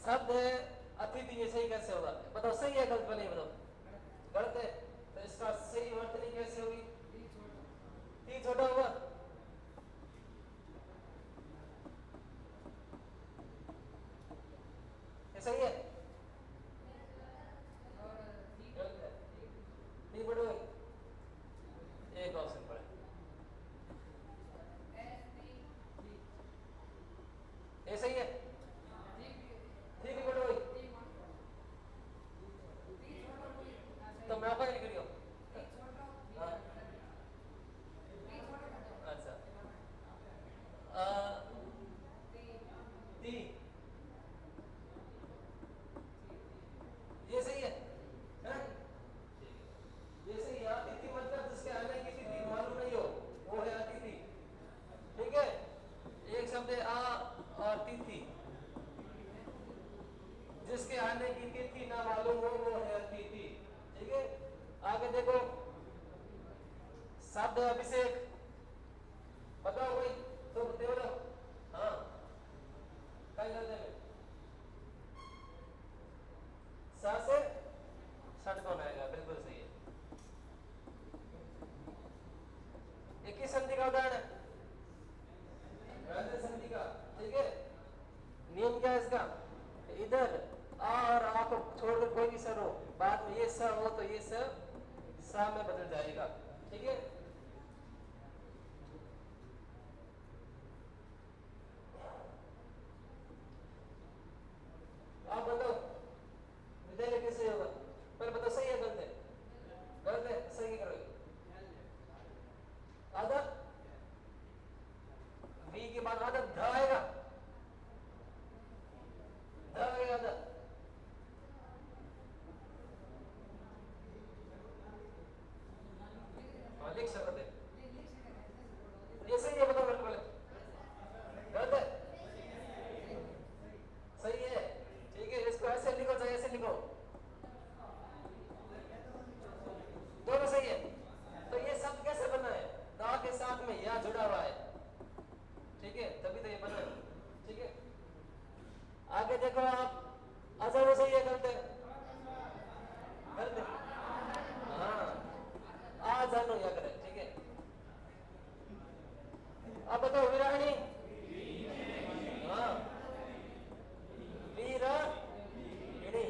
शब्द है अतिथि, ये सही कैसे होगा? बताओ सही है गलत? नहीं बताओ, गलत है। तो इसका सही वर्तनी कैसे होगी? ती छोटा होगा। ये सही है? गलत है। ती बड़ी होगी। एक ऑप्शन पर ये सही है। ठीक है बड़ी होगी। तो मैं आपका लिख रही हूँ। हाँ, अच्छा। ती ये सही है? हैं? ये सही है। अतिथि मतलब जिसके आने की तिथि मालूम नहीं हो, वो है अतिथि। ठीक है, एक शब्द है आ और तिथि, जिसके आने की तिथि ना मालूम हो वो है अतिथि। ठीक है, आगे देखो, शब्द है अभिषेक। बताओ कोई तो बोलो। हाँ, कई गलत है। सा से षटकोण आएगा, बिल्कुल सही है। 21 संधि का उदाहरण है, गायत्री संधि का। ठीक है, नियम क्या है इसका? इधर आ और आ को छोड़कर कोई भी स्वर हो, बाद में ये स हो तो ये स सा में बदल जाएगा। ठीक है, आप बताओ विद्यालय कैसे होगा? पहले बताओ सही है गलत है? गलत है, सही करोगे। आधा वी के बाद आधा ध आएगा, ध आएगा आधा। हाँ, लिख सकते हैं। ये सही है, बताओ मेरे को पहले। गलत है? सही है। ठीक है, इसको ऐसे लिखो चाहे ऐसे लिखो, दोनों सही है। तो ये शब्द कैसे बना है? दा के साथ में या जुड़ा हुआ है। ठीक है, तभी तो ये बना है। ठीक है, आगे देखो आप, अजर सही है गलत है? गलत है। हाँ, आ जानो या करे। ठीक है, अब बताओ विराणी। हाँ, वीरा इणी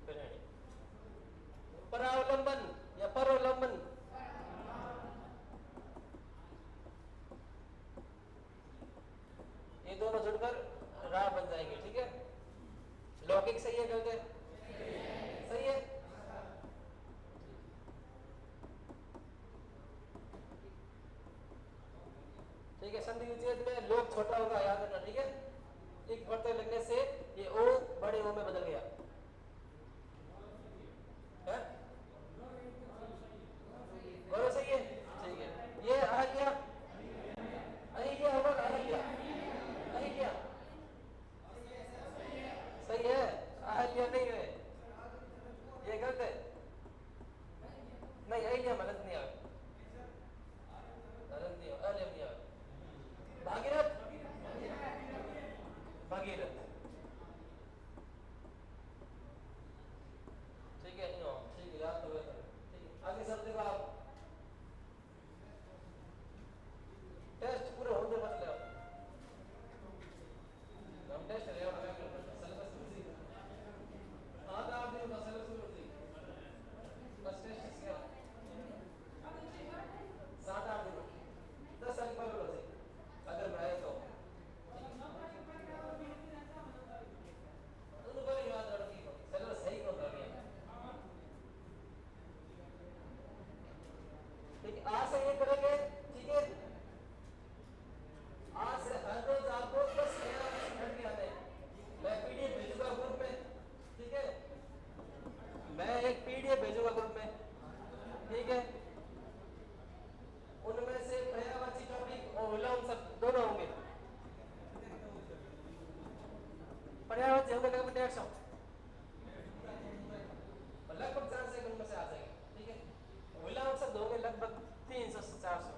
विराणी। परावलंबन या परोलंबन, ये दोनों जुड़कर रा बन जाएंगे। ठीक है, लौकिक सही है गलत है? सही है। ठीक है, संधि विच्छेद में लोक छोटा होगा, याद रखना। ठीक है, एक बढ़ते लगने से ये ओ बड़े ओ में बदल गया है। गौरव सही है। ठीक है, ये अहल्या, अहिल्या होगा, अहिल्या, अहिल्या सही है, अहल्या नहीं है, ये गलत है। नहीं, अहिल्या गलत नहीं आवे, गलत नहीं आवे, अहल्या नहीं आवे। भागीरथ, भागीरथ। ठीक है, नो ठीक है, याद तो है। ठीक है, आगे सब देखो आप, टेस्ट पूरे होने मत ले। हम टेस्ट ले और सिलेबस उसी आधा आप दिन का सिलेबस उसी बस टेस्ट इसका 7-8 दिन 10 साल पर रोज अगर मैं तो तो बड़ी याद रखी हो सिलेबस सही कौन कर गया। ठीक है, आज से ये करेंगे। ठीक है, आज से हर रोज आपको 10 नया घंटे के आते हैं। मैं पीडीएफ भेजूंगा ग्रुप में। ठीक है, मैं एक पीडीएफ भेजूंगा ग्रुप में। ठीक है, उनमें से पर्यायवाची टॉपिक और विलोम सब दोनों होंगे। पर्यायवाची होंगे लगभग 150, लगभग 4 सेकंड में से आ जाएंगे। ठीक है, विलोम शब्द होंगे लगभग 300 से 400।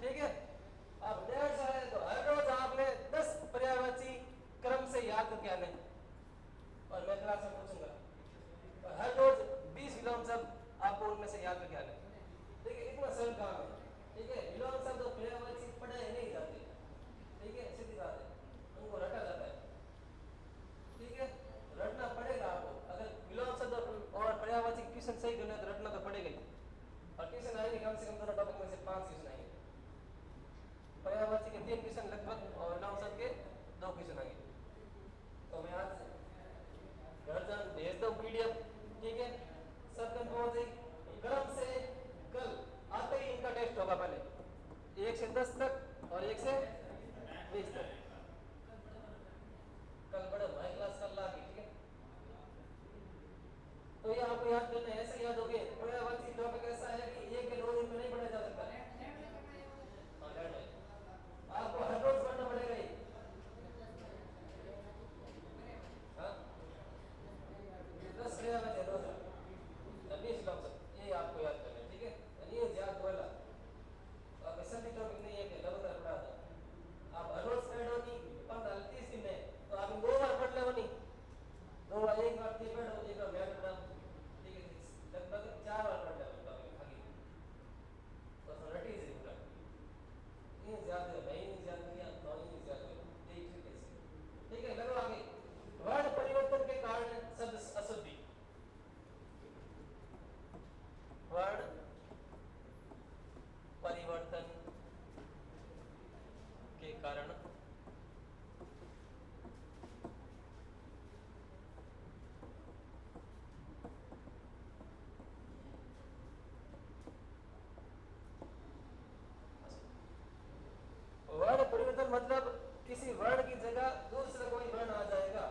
ठीक है, अब 150 है तो हर रोज आपने 10 पर्यायवाची होगा पहले, 1 से 10 तक और 1 से 20 तक। कल बड़े हाई क्लास कल लागी, ठीक है। तो ये आपको याद करना है, ऐसे याद हो गए। पर्यावरण टॉपिक ऐसा है कि एक के 2 दिन में नहीं पढ़ा जा सकता। आपको हर रोज पढ़ना पड़ेगा ये। हाँ 10 क्रिया में रोज 20 लफ्ज ये आपको याद करना है, ठीक है। ये याद वाला अब ऐसा भी टॉपिक नहीं है कि लगातार पढ़ा दो। आप हर रोज पढ़ लो नहीं 15-30 दिन में, तो आप 2 बार पढ़ लो नहीं, 2 बार, एक बार ये पढ़ो, एक बार मैं पढ़ा, ठीक है। लगभग 4 बार पढ़ लो टॉपिक आगे, तो रटी से पूरा ये ज्यादा नहीं ज्यादा किया तो नहीं ज्यादा एक से कैसे, ठीक है। लगो आगे। वर्ण परिवर्तन के कारण शब्द अशुद्धि। वर्ण परिवर्तन के कारण वर्ण परिवर्तन मतलब किसी वर्ण की जगह दूसरा कोई वर्ण आ जाएगा,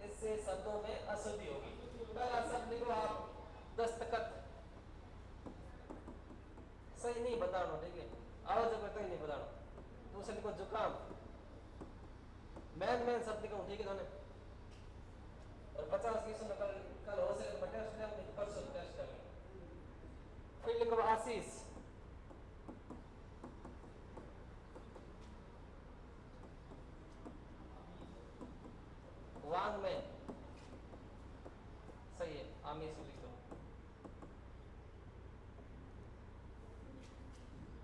इससे शब्दों में अशुद्धि होगी। पहला शब्द लिखो आप, दस्तखत। सही नहीं बताना, ठीक है, आवाज करता ही नहीं बताना। दूसरा लिखो जुकाम। मैन मैन शब्द लिखो, ठीक है दोनों। और 50 की सुन कल हो सके तो मैं टेस्ट करूंगा, परसों टेस्ट करूंगा। फिर लिखो आशीष। वांग में सही है, आमिष लिख दो।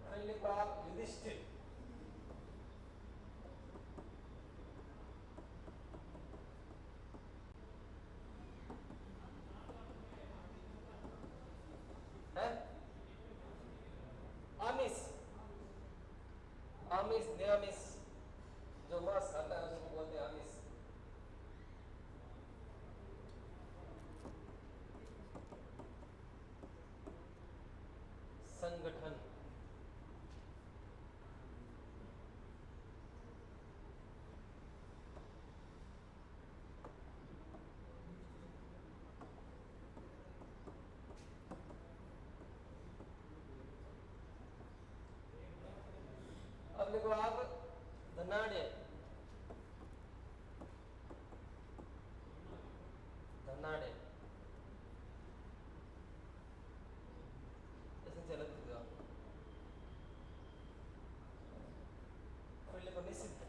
फिर लिखो आप युधिष्ठिर। है आमिष, आमिष निरामिष, जो मांस खाता है उसको बोलते हैं आमिष। संगठन। अब लिखो आप धनाढ़। धनाढ़ ऐसे चलत होगा। फिर लिखो निषिद्ध।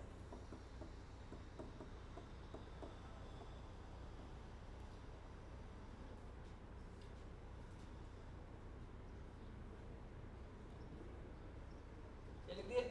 ये लिख दिए।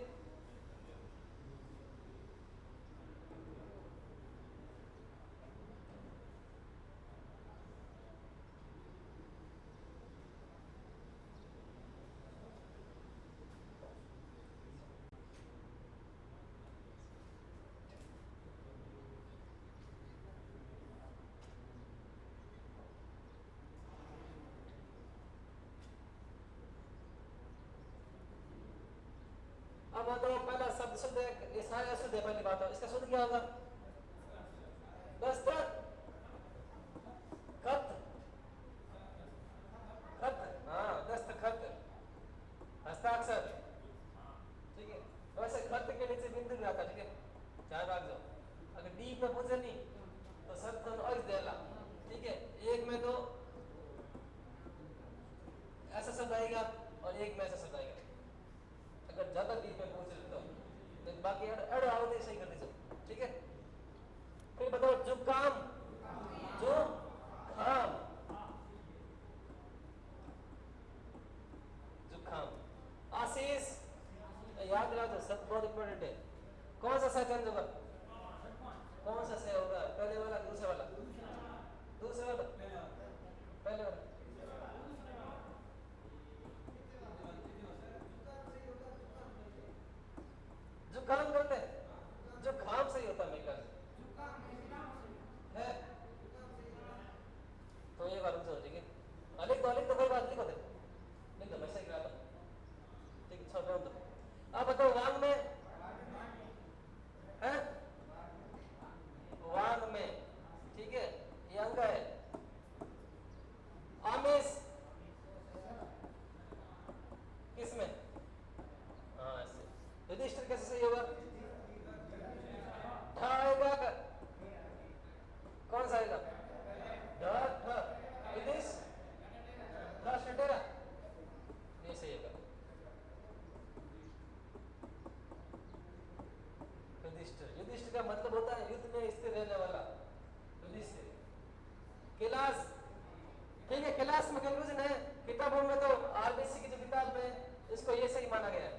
अब तो पहला शब्द शुद्ध है, ये सारे अशुद्ध है। पहली बात है, इसका शुद्ध क्या होगा? दस्तखत, खत, खत, हाँ दस्तखत, हस्ताक्षर, ठीक है। वैसे खत के नीचे बिंदु भी आता, ठीक है, ध्यान रख दो। अगर डी पे पूछे नहीं तो शब्द और देला, ठीक है। एक में तो ऐसा शब्द आएगा और एक में ऐसा शब्द आएगा। अगर ज्यादा डीप में पूछ लेते हो तो बाकी अड़ आवते सही कर दीजिए, ठीक है। फिर बताओ जुकाम, जो खाम, जुकाम। आशीष, याद रखो तो सब बहुत इंपॉर्टेंट है। कौन सा सेकंड होगा? कौन सा से होगा? पहले वाला दूसरा वाला? दूसरा वाला, पहले वाला। जुकाम बोलते हैं, जो खाम सही होता है मेरे ख्याल से है। तो ये बात ठीक है। लिख दो कोई बात, लिख दो मैं सही करा, ठीक है। का मतलब होता है युद्ध में स्थिर रहने वाला, युधिष्ठिर। कैलाश, ठीक है, कैलाश में कंफ्यूजन है किताबों में, तो आरबीसी की जो किताब में इसको ये सही माना गया है,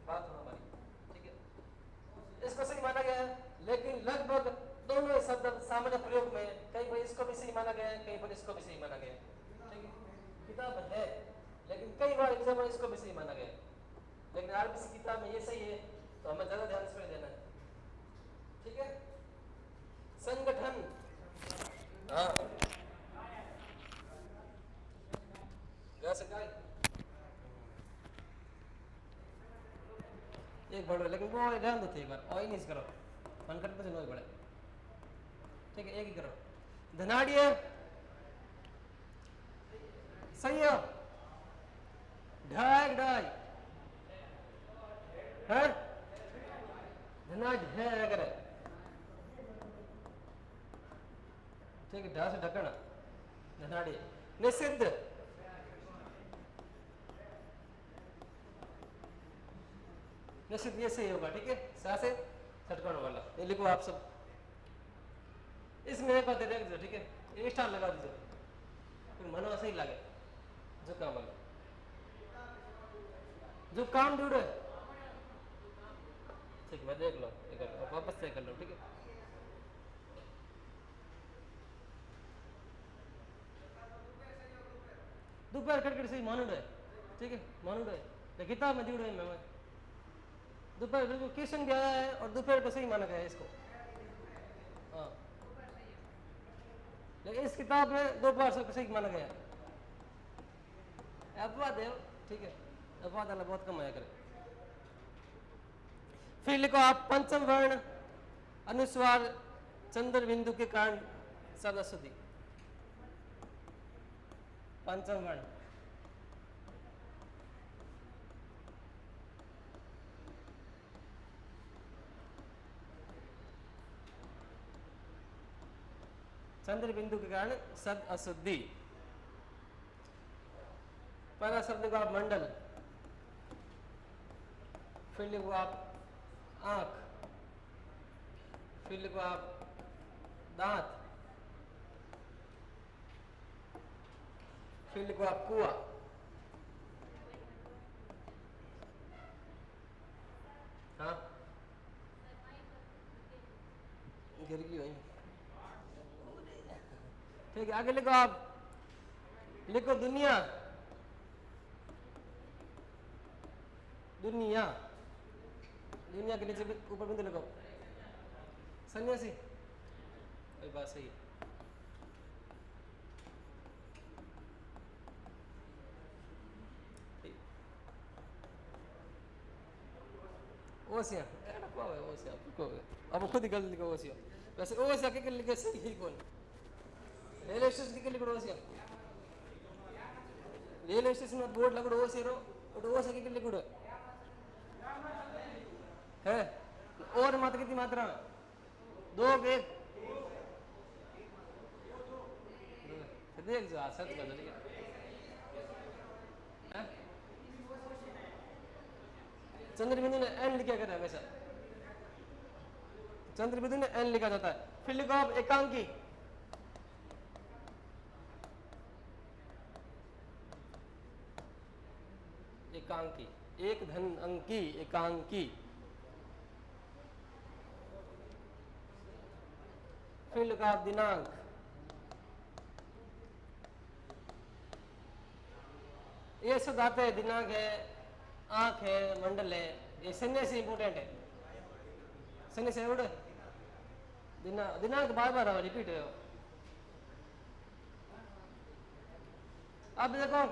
बात हो हमारी, ठीक है, इसको सही माना गया है। लेकिन लगभग दोनों ही शब्द सामान्य प्रयोग में कई बार इसको भी सही माना गया है, कई बार इसको भी सही माना गया है, ठीक है, किताब है लेकिन कई बार एग्जाम में इसको भी सही माना गया है, लेकिन आरबीसी किताब में ये सही है, तो हमें ज्यादा ध्यान इस पर देना है, ठीक है। संगठन, हाँ एक बढ़ो, लेकिन वो ध्यान दो एक बार और नहीं करो, मन कर पे नो बढ़े, ठीक है, एक ही करो। धनाढ़ सही है, ढाई ढाई है, धनाढ़ है अगर, ठीक है, ढा से ढकना, धनाढ़। निषिद्ध, निश्चित ये सही होगा, ठीक है, सा से छटकाने वाला, ये लिखो आप सब, इसमें एक बात रख दो, ठीक है, एक स्टार लगा दीजिए, फिर मनो सही लगे, जुकाम वाला, जुकाम ढूंढे, ठीक है, देख लो एक बार वापस चेक कर लो, ठीक है। दोपहर करके सही मानूड है, ठीक है, मानूड है, लेकिन किताब में जुड़े मैं दोपहर बिल्कुल क्वेश्चन भी आया है और दोपहर को सही माना गया है इसको, हाँ, लेकिन इस किताब में दोपहर से सही माना गया है, अपवाद है, ठीक है, अपवाद वाला बहुत कम आया करे। फिर लिखो आप पंचम वर्ण अनुस्वार चंद्र बिंदु के कारण शब्द अशुद्धि, पंचम वर्ण, चंद्र बिंदु के कारण शब्द अशुद्धि। पहला शब्द को आप मंडल, फिर लिखो आप आंख, फिर लिखो आप दांत, फिर लिखो आप कुआ, हाँ गिर गई वही, ठीक है, आगे लिखो आप, लिखो दुनिया, दुनिया, दुनिया के नीचे ऊपर बिंदु लिखो सन्यासी, वही बात सही है। ओसिया ओसिया अब खुद ही गलत लिखो ओसिया, वैसे ओसिया के लिखे सही ही कौन, रेलवे स्टेशन के लिखो ओसिया, रेलवे स्टेशन में बोर्ड लगो ओसिया ओसिया के लिखो है, और मात्रा कितनी मात्रा, दो एक, देख जो सर्च कर लो, चंद्र बिंदु ने एन लिखा करता है हमेशा, चंद्र बिंदु ने एन लिखा जाता है। फिर लिखो आप एकांकी, एकांकी, एक धन अंकी, एकांकी। फिर लिखो आप दिनांक, ये सब आते हैं, दिनांक है, आंख है, मंडल है, ये शून्य से इंपोर्टेंट है, शून्य से उड़, दिनांक बार बार रिपीट है। अब देखो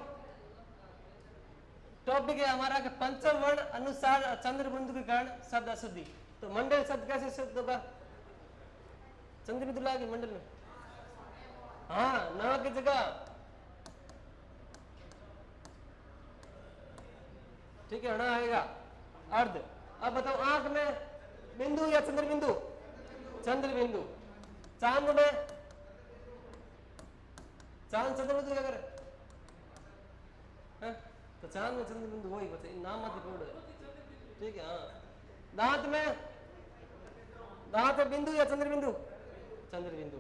टॉपिक है हमारा कि पंचम वर्ण अनुसार चंद्र बिंदु के कारण शब्द अशुद्धि, तो मंडल शब्द कैसे शुद्ध होगा, चंद्र बिंदु लागे मंडल में, हाँ न की जगह, ठीक है, ना आएगा अर्ध। अब बताओ आंख में बिंदु या चंद्र बिंदु, चंद्र बिंदु, चांद में, चांद चंद्र बिंदु क्या करे, तो चांद में चंद्र बिंदु वही बचे, नाम मत जोड़, ठीक है, हाँ। दांत में कहां पे बिंदु या चंद्र बिंदु? चंद्र बिंदु।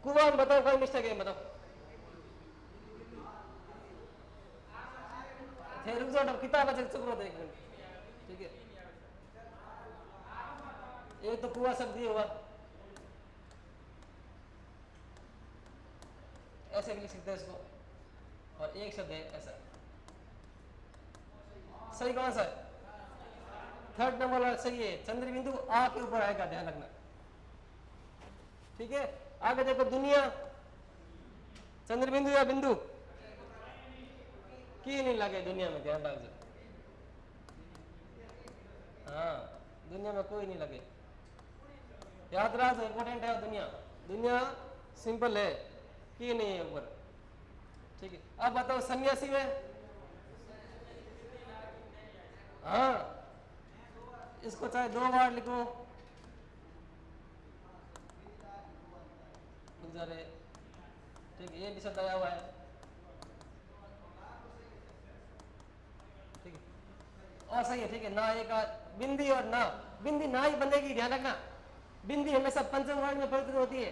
कुआ में बताओ कोई मिस्टेक है बताओ। थे रुक जाओ किताब है चुप रहो एक मिनट। ठीक है एक तो कुआ शब्द ये हुआ, ऐसे भी लिख सकते हैं इसको, और एक शब्द है ऐसा। सही कौन सा है? थर्ड नंबर वाला सही है, चंद्र बिंदु आ के ऊपर आएगा, ध्यान रखना। ठीक है आगे देखो, दुनिया चंद्र बिंदु या बिंदु की नहीं लगे दुनिया में, ध्यान रखो। हाँ दुनिया में कोई नहीं लगे, याद रखो, इंपॉर्टेंट है दुनिया। दुनिया सिंपल है, की नहीं है ऊपर। ठीक है अब बताओ सन्यासी में, हाँ इसको चाहे 2 बार लिखो, ठीक है ये भी शब्द आया हुआ है। ठीक है और सही है। ठीक है ना, एक बिंदी और ना, बिंदी ना ही बनेगी, ध्यान रखना। बिंदी हमेशा पंचम वर्ण में परिवर्तित होती है,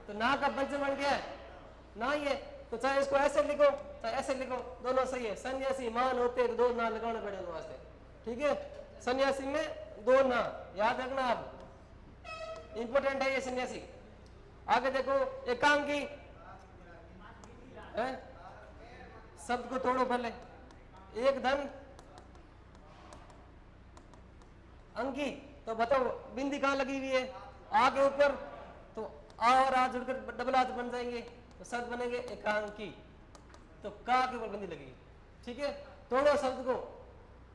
तो ना का पंचम वर्ण क्या है? ना ही है, तो चाहे इसको ऐसे लिखो चाहे ऐसे लिखो, दोनों सही है। सन्यासी मान होते तो 2 ना लगाने पड़े दोनों वास्ते। ठीक है सन्यासी में 2 ना, याद रखना आप, इंपॉर्टेंट है ये सन्यासी। आगे देखो एकांकी है, शब्द को तोड़ो पहले। एक धन अंकी, तो बताओ बिंदी कहाँ लगी हुई है? आ के ऊपर, तो आ और आ जुड़कर डबल आ बन जाएंगे, तो शब्द बनेंगे एकांकी, तो का के ऊपर बिंदी लगी। ठीक है तोड़ो शब्द को,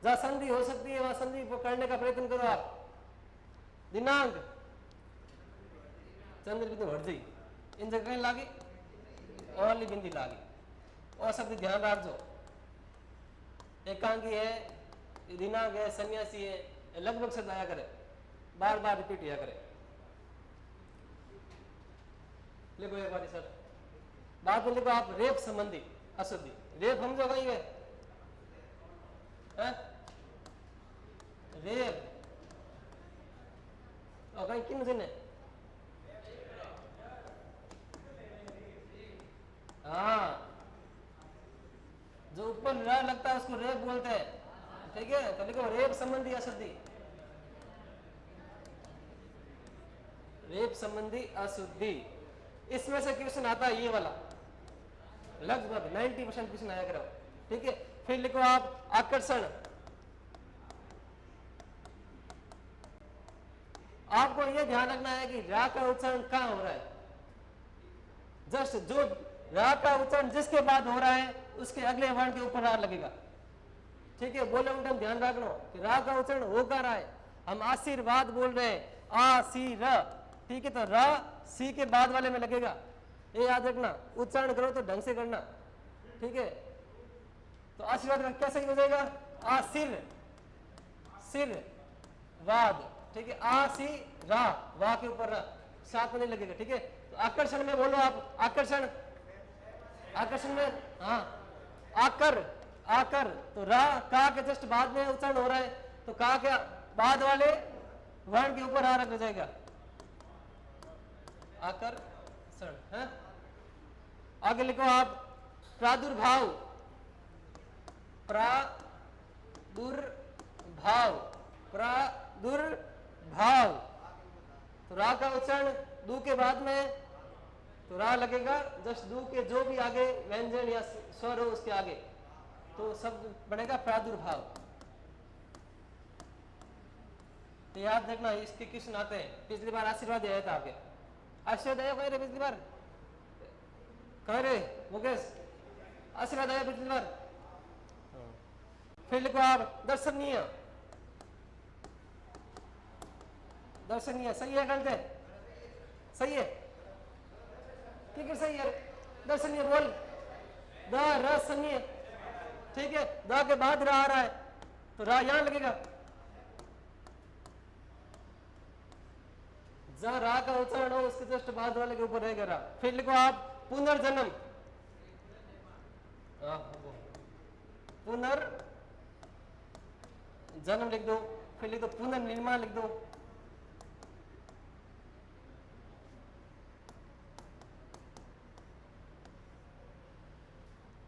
जहां संधि हो सकती है वहां संधि को करने का प्रयत्न करो आप। दिनांक चंद्र बिंदु हट जाई, इन जगह लागी ओनली बिंदी लागी, और शब्द ध्यान रखो। एकांकी है, दिनांक है, सन्यासी है, लगभग शब्द आया करे, बार बार रिपीट किया करे। लिखो एक बार सर, बाद में लिखो आप रेप संबंधी अशुद्धि। रेप समझो कहीं है? रेप और कहीं किन दिन है? हाँ जो ऊपर रा लगता है उसको रेप बोलते हैं। ठीक है तो लिखो रेप संबंधी अशुद्धि, रेप संबंधी अशुद्धि। इसमें से क्वेश्चन आता है ये वाला, लगभग 90% क्वेश्चन आया करो। ठीक है फिर लिखो आप आकर्षण। आपको यह ध्यान रखना है कि रा का उच्चारण कहां हो रहा है, जस्ट जो रा का उच्चारण जिसके बाद हो रहा है उसके अगले वर्ण के ऊपर रा लगेगा। ठीक है बोले उल्टा ध्यान रखना कि रा का उच्चारण हो कर रहा है, हम आशीर्वाद बोल रहे हैं आशीर, ठीक है तो रा सी के बाद वाले में लगेगा, ये याद रखना। उच्चारण करो तो ढंग से करना। ठीक है तो आशीर्वाद कैसे हो जाएगा? आशीर सिर वाद। ठीक है आशी रा, वाह के ऊपर रा, साथ में नहीं लगेगा। ठीक है तो आकर्षण में बोलो आप, आकर्षण, आकर्षण में हाँ आकर, आकर तो रा का के जस्ट बाद में उच्चारण हो रहा है, तो का के बाद वाले वर्ण के ऊपर आ रख जाएगा, आकर्षण है। आगे लिखो आप प्रादुर्भाव, प्रादुर्भाव, प्रादुर्भाव तो रा का उच्चारण दू के बाद में तो रा लगेगा, जस्ट दू के जो भी आगे व्यंजन या स्वर हो उसके आगे तो शब्द बनेगा प्रादुर्भाव। तो याद रखना इसके क्वेश्चन आते हैं। पिछली बार आशीर्वाद आया था आपके, आशीर्वाद आया कह रहे पिछली बार, कह रहे मुकेश आशीर्वाद आया पिछली बार। फिर लिखो आप दर्शनीय, दर्शनीय सही है गलत है? सही है, ठीक है सही है। दर्शनीय बोल, दर्शनीय। ठीक है द के बाद रा आ रहा है तो रा यहां लगेगा, जहां रा का उच्चारण हो उसके जस्ट बाद वाले के ऊपर रहेगा रा। फिर लिखो आप पुनर्जन्म, पुनर्जन्म लिख दो। फिर लिख दो पुनर्निर्माण लिख दो।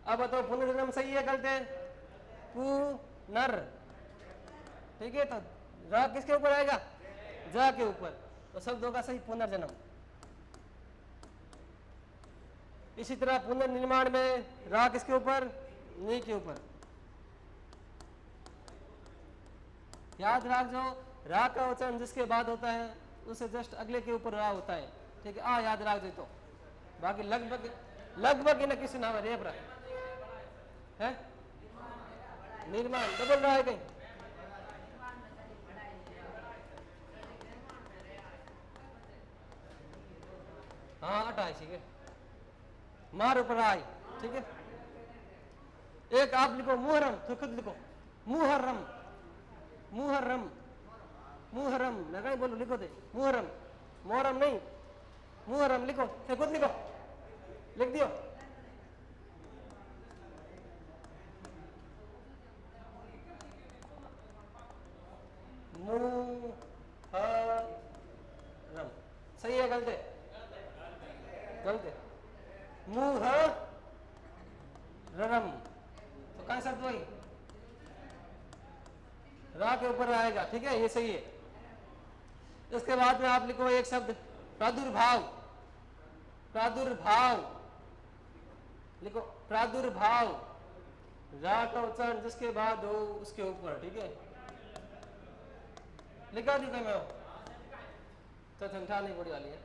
अब बताओ पुनर्जन्म सही है गलत है? पुनर, ठीक है, तो र किसके ऊपर आएगा? ज के ऊपर, तो शब्द होगा सही पुनर्जन्म। इसी तरह पुनर्निर्माण में रा किसके ऊपर? नी के ऊपर। याद रख जो रा का उच्चारण जिसके बाद होता है उसे जस्ट अगले के ऊपर रा होता है, ठीक है। आ याद रख दे, तो बाकी लगभग इन्हें किसी नाम रेप रहा है। निर्माण डबल रहा है कहीं? हाँ अटाई, ठीक है, मार ऊपर आई, ठीक है। एक आप लिखो मुहर्रम, तो खुद लिखो मुहर्रम, मुहर्रम, मुहर्रम, मैं कहीं बोलू लिखो दे मुहर्रम, मोहरम नहीं, मुहर्रम लिखो, तो खुद लिखो, लिख दियो। मुहर्रम सही है गलत है? गलत है। मुहर्रम तो कौन शब्द वही रा के ऊपर आएगा, ठीक है, ये सही है। इसके बाद में आप लिखो एक शब्द प्रादुर्भाव, प्रादुर्भाव लिखो, प्रादुर्भाव, रा का उच्चारण जिसके बाद हो उसके ऊपर, ठीक है। लिखा दी मैं हो तो ठंडा नहीं पड़ी वाली है।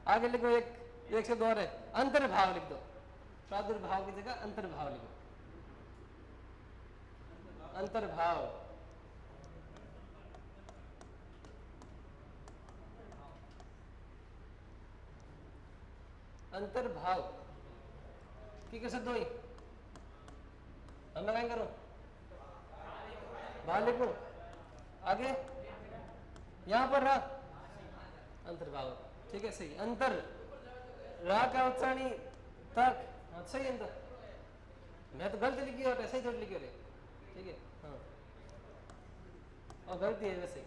आगे लिखो एक शब्द और है अंतर्भाव लिख दो, प्रादुर्भाव की जगह अंतर्भाव लिखो, अंतर्भाव। अंतर्भाव की कैसे दो ही मैं क्या करूं? भाव लिखूं, आगे यहां पर रहा अंतर्भाव, ठीक है, सही। अंतर रा का उच्चारण तक, हाँ सही अंतर, मैं तो गलत लिखी और ऐसे ही थोड़ी लिखी रहे, ठीक है, हाँ और गलती है वैसे।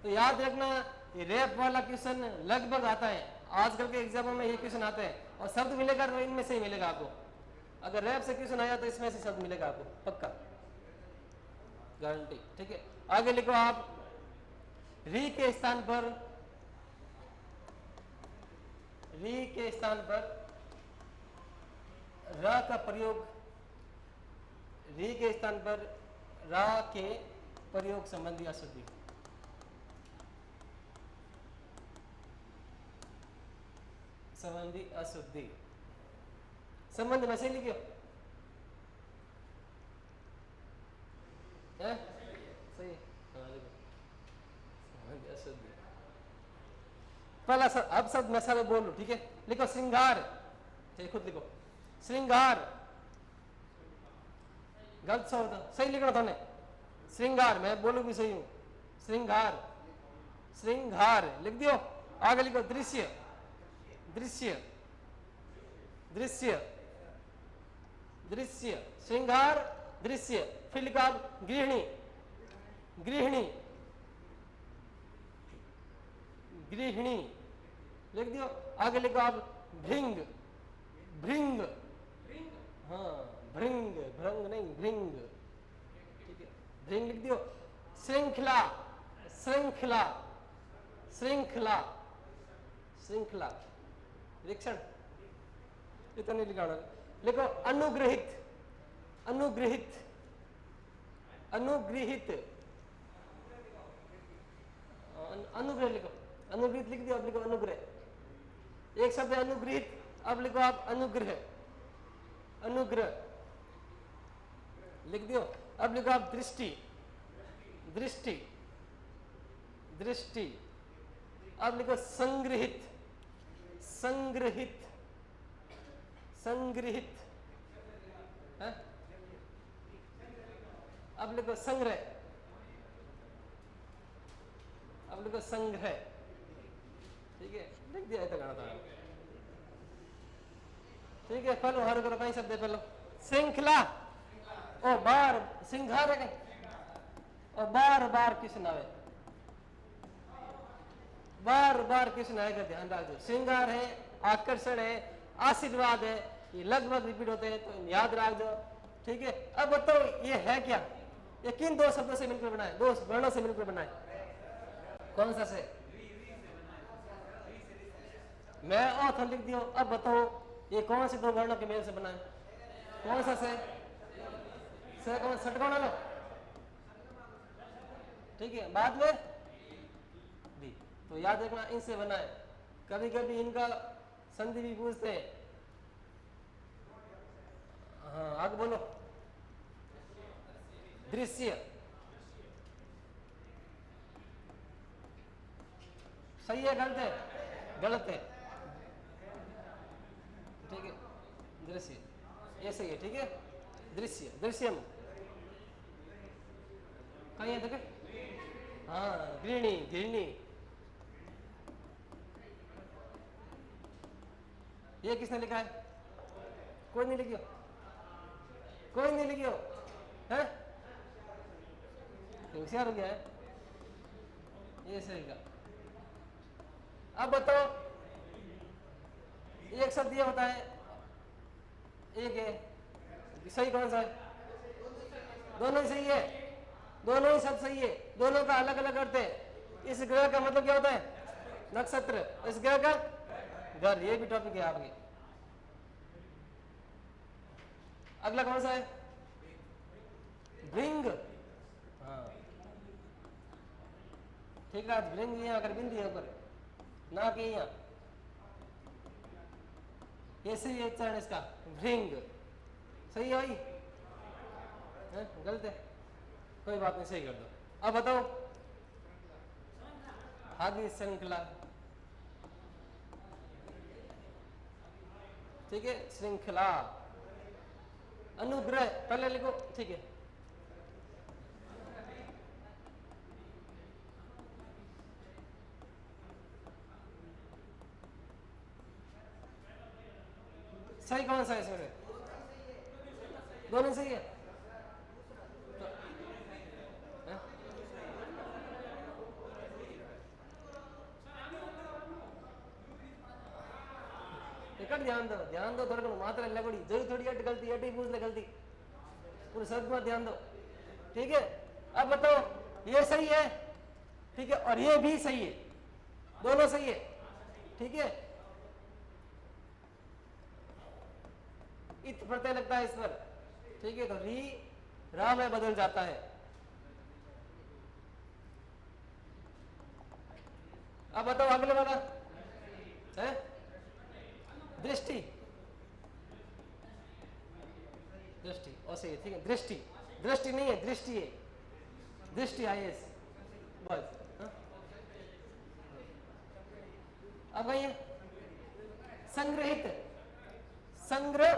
तो याद रखना ये रैप वाला क्वेश्चन लगभग आता है, आजकल के एग्जामों में ये क्वेश्चन आते हैं और शब्द मिलेगा तो इनमें से ही मिलेगा आपको। अगर रैप से क्वेश्चन आया तो इसमें से शब्द मिलेगा आपको पक्का, गारंटी, ठीक है। आगे लिखो आप री के स्थान पर, री के स्थान पर रा का प्रयोग, री के स्थान पर रा के प्रयोग संबंधी अशुद्धि, संबंधी अशुद्धि, संबंध में से लिखियो है सही, हाँ लिखो संबंधी अशुद्धि। पहला अब शब्द मैं सब बोलूं, ठीक है। लिखो श्रृंगार, ठीक, खुद लिखो श्रृंगार, गलत सा होता, सही लिखना था ने श्रृंगार, मैं बोलूं भी सही हूं, श्रृंगार, श्रृंगार लिख दियो। आगे लिखो दृश्य, दृश्य, दृश्य, दृश्य, श्रृंगार दृश्य। फिर लिखो आप गृहिणी, गृहिणी, गृहिणी लिख दियो। आगे लिखो आप भृंग, भृंग, हाँ भृंग, भृंग नहीं भृंग, ठीक है, भृंग लिख दियो। श्रृंखला, श्रृंखला, श्रृंखला, श्रृंखला, रिक्षण इतना नहीं लिखाना। लिखो अनुग्रहित, अनुग्रहित, अनुग्रहित, अनुग्रह लिखो, अनुग्रहित लिख दियो। अब लिखो अनुग्रह, एक शब्द है अनुग्रहित, अब लिखो आप अनुग्रह, अनुग्रह लिख दियो। अब लिखो आप दृष्टि, दृष्टि, दृष्टि। अब लिखो संग्रहित, संग्रहित, संग्रहित है? अब लिखो संग्रह, अब लिखो संग्रह, ठीक है, लिख दिया इतना था, ठीक है। पहलो हर करो कहीं शब्द है, पहलो श्रृंखला, ओ बार श्रृंगार है कहीं, और बार बार कृष्ण आवे, बार बार कृष्ण आएगा, ध्यान रखो। श्रृंगार है, आकर्षण है, आशीर्वाद है, ये लगभग रिपीट होते हैं, तो याद रख दो। ठीक है, अब बताओ ये है क्या, ये किन दो शब्दों से मिलकर बना है, दो वर्णों से मिलकर बना है? कौन सा से? मैं औथ लिख दियो। अब बताओ ये कौन से दो वर्णों के मेल से बना है? कौन सा से? कौन षटकोण लो, ठीक है, बाद में भी, तो याद रखना इनसे बना है। कभी कभी इनका संधि भी पूछते हैं। हाँ आगे बोलो। दृश्य, सही है गलत है? गलत है, ठीक है, दृश्य ये सही है, ठीक है। दृश्य, दृश्यम कहीं है देखे? हाँ गृहिणी, गृहिणी, ये किसने लिखा है? कोई नहीं लिखियो, कोई नहीं लिखियो है, होशियार हो गया है, ये सही का। अब बताओ एक शब्द ये होता है, एक है, सही कौन सा है? दोनों ही सही है, दोनों ही शब्द सही है, दोनों का अलग अलग अर्थ है। इस ग्रह का मतलब क्या होता है? नक्षत्र। इस ग्रह का घर, ये भी टॉपिक है आपके। अगला कौन सा है? भृंग, हाँ ठीक है, भृंग यहाँ कर बिंदी है ऊपर ना कि यहाँ, ऐसे ही उच्चारण इसका, भृंग, सही है भाई? गलत है, कोई बात नहीं, सही कर दो। अब बताओ आगे श्रृंखला, ठीक है, श्रृंखला, अनुग्रह पहले लिखो, ठीक है। सही कौन सा है इसमें से? दोनों सही है, तो, टिकट ध्यान दो थोड़ा, मात्रा लगड़ी जरूर थोड़ी अट गलती, अट ही पूछ ले गलती, पूरे शब्द में ध्यान दो, ठीक है। अब बताओ ये सही है, ठीक है, और ये भी सही है, दोनों सही है, ठीक है। इत प्रत्यय लगता है इस पर, ठीक है, तो री रा में बदल जाता है। अब बताओ अगले वाला है दृष्टि, दृष्टि और सही है, ठीक है, दृष्टि, दृष्टि नहीं है, दृष्टि है, दृष्टि आईएस बस। अब ये संग्रहित, संग्रह,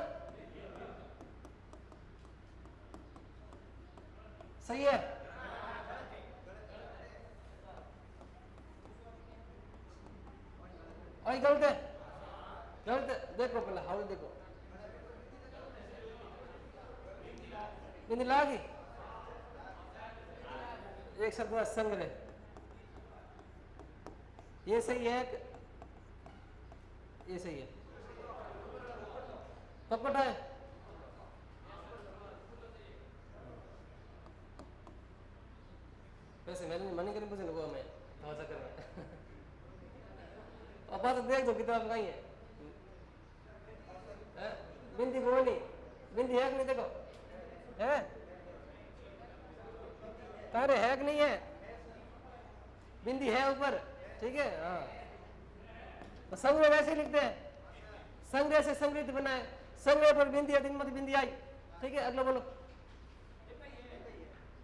सही है, और गलत है, गलत है, देखो पहले हाउल देखो, बिंदी लागी, एक शब्द संग्रह, ये सही है, ये सही है, पकड़ है, वैसे मैंने मनी करने पूछे लोगों में हो सकर में अब बात देख दो किताब कहीं है, बिंदी बोली, बिंदी है कि नहीं, देखो है, तारे है कि नहीं है, बिंदी है ऊपर, ठीक है, हाँ। तो संग्रह वैसे लिखते हैं, संग्रह से संग्रहित बना है, संग्रह पर बिंदी है, दिन मत बिंदी आई, ठीक है। अगला बोलो,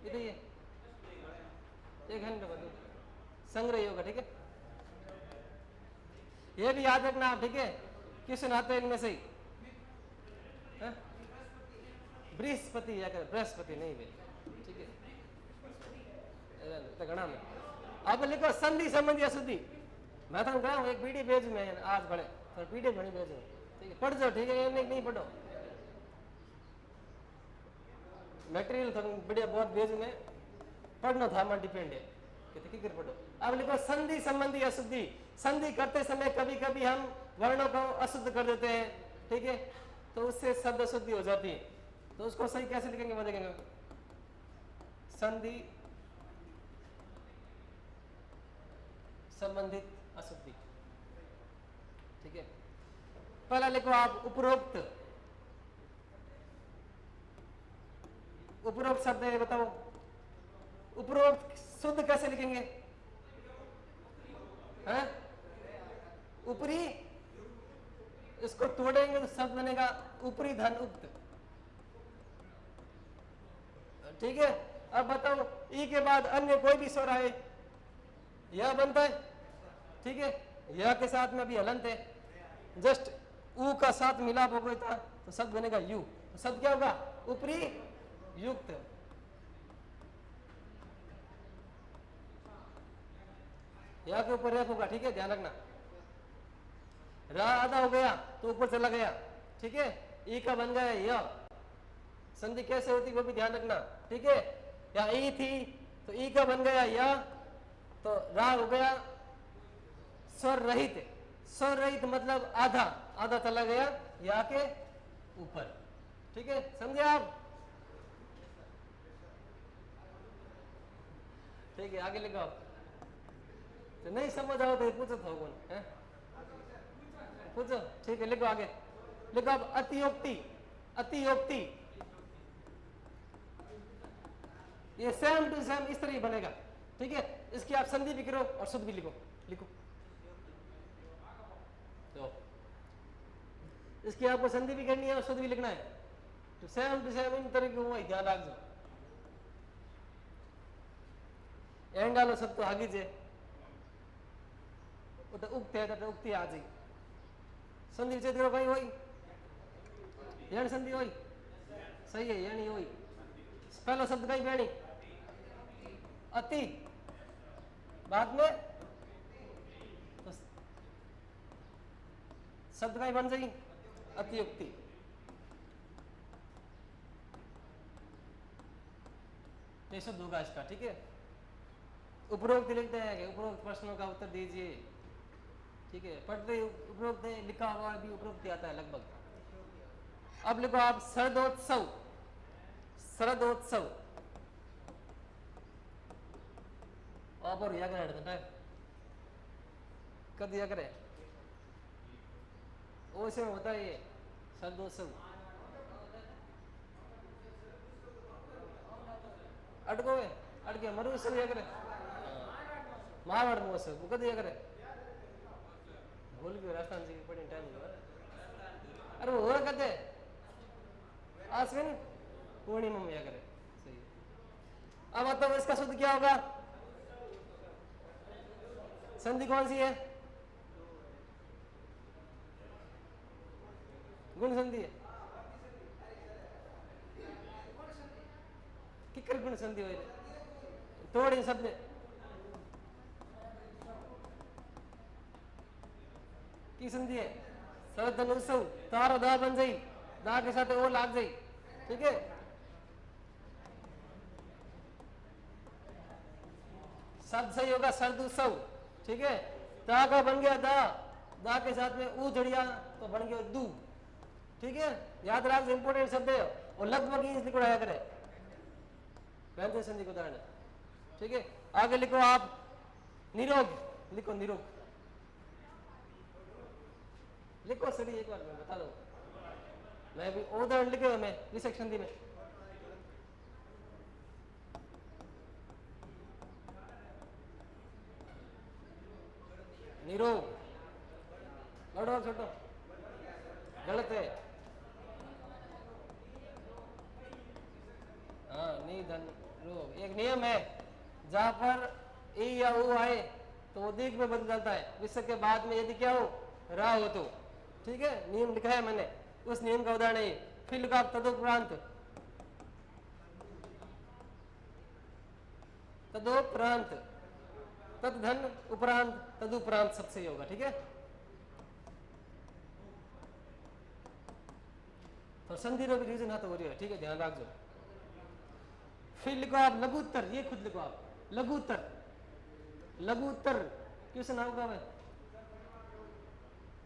ये एक घंटे बोलो संग्रह होगा, ठीक है, ये भी याद रखना आप, ठीक है। किस नाते इनमें से बृहस्पति या बृहस्पति नहीं भी, ठीक है, गणा में। अब लिखो संधि संबंधी अशुद्धि, मैं तो कहा एक पीडी भेज में आज पढ़े, पर पीडी बड़ी भेजो, ठीक है, पढ़ जाओ, ठीक है, नहीं पढ़ो, मटेरियल तो बढ़िया बहुत भेज में, पढ़नो था में डिपेंड है कि कर पढ़ो। अब लिखो संधि संबंधी अशुद्धि। संधि करते समय कभी कभी हम वर्णों को अशुद्ध कर देते हैं, ठीक है, तो उससे शब्द अशुद्धि हो जाती है। तो उसको सही कैसे लिखेंगे वो देखेंगे। संधि संबंधित अशुद्धि, ठीक है। पहला लिखो आप उपरोक्त। उपरोक्त शब्द है, बताओ उपरोक्त शुद्ध कैसे लिखेंगे? हैं? ऊपरी, इसको तोड़ेंगे तो शब्द बनेगा ऊपरी धन उक्त, ठीक है। अब बताओ ई के बाद अन्य कोई भी स्वर आए यह बनता है, ठीक है। यह के साथ में भी हलंत है, जस्ट ऊ का साथ मिलाप हो गया था तो शब्द बनेगा यू। तो शब्द क्या होगा? ऊपरी युक्त। या के ऊपर रेप होगा, ठीक है, ध्यान रखना। रा आधा हो गया तो ऊपर चला गया, ठीक है। ई का बन गया य। संधि कैसे होती वो भी ध्यान रखना, ठीक है। या ई थी तो ई का बन गया या, तो रा हो गया स्वर रहित। स्वर रहित मतलब आधा, आधा चला गया या के ऊपर, ठीक है, समझे आप? ठीक है, आगे लिखो। तो नहीं समझ आओ तो पूछो तो कौन है, पूछो, ठीक है, लिखो आगे। लिखो अब अतियोक्ति। अतियोक्ति ये सेम टू सेम इस तरह ही बनेगा, ठीक है। इसकी आप संधि भी करो और शुद्ध भी लिखो। लिखो तो इसकी आपको संधि भी करनी है और शुद्ध भी लिखना है, तो सेम टू सेम इन तरह की हुआ ध्यान रखो। एंड डालो सब तो आगे जे तो उक्त है तो उक्ति आ जाए। संधि विच्छेद करो भाई, वही यण संधि वही सही है, यानी वही पहला शब्द कहीं बैणी अति, बाद में तो शब्द कहीं बन जाएगी अतियुक्ति। ये शब्द होगा इसका, ठीक है। उपरोक्त लिखते हैं कि उपरोक्त प्रश्नों का उत्तर दीजिए, ठीक है। पढ़ते उपरोक्त लिखा हुआ भी उपरोक्त आता है लगभग। अब लिखो आप शरदोत्सव। शरदोत्सव और या करे कद या करे वो से होता है ये शरदोत्सव। अटको है अटके मरुत्सव या करे महावड़ महोत्सव वो कद या करे भूल गए राजस्थान जी पढ़ने टाइम हुआ। अरे वो हो कहते आश्विन पूर्णिमा में या करे, सही है। अब मतलब इसका शुद्ध क्या होगा? संधि कौन सी है? गुण संधि है। किकर गुण संधि हो तोड़ शब्द की संधि है। शरद उत्सव तारो दा बन जाई, दा के साथ ओ लाग जाई, ठीक है। शब्द सही होगा शरद उत्सव, ठीक है। दा का बन गया दा, दा के साथ में ऊ जड़िया तो बन गया दू, ठीक है। याद रख इंपोर्टेंट शब्द है और लगभग ही इसलिए उड़ाया करे व्यंजन संधि को उदाहरण, ठीक है। आगे लिखो आप निरोग। लिखो निरोग, लिखो सभी एक बार मैं बता दो, मैं भी उदाहरण लिखे मैं विशेष संधि में। निरोग बड़ो छोटो गलत है, हाँ निधन रोग एक नियम है, जहां पर ई या ऊ आए तो वो दीर्घ में बदल जाता है, विसर्ग के बाद में यदि क्या हो रा हो तो, ठीक है। नियम लिखा है मैंने, उस नियम का उदाहरण है। फिर लिखा तदोपरांत। तदोपरांत तदधन उपरांत तदुपरांत सबसे होगा, ठीक है। तो संधि रो भी रीजन हाथ हो रही है, ठीक है, ध्यान रखो। फिर लिखो आप लघु उत्तर, ये खुद लिखो आप लघु उत्तर। लघु उत्तर क्वेश्चन होगा वह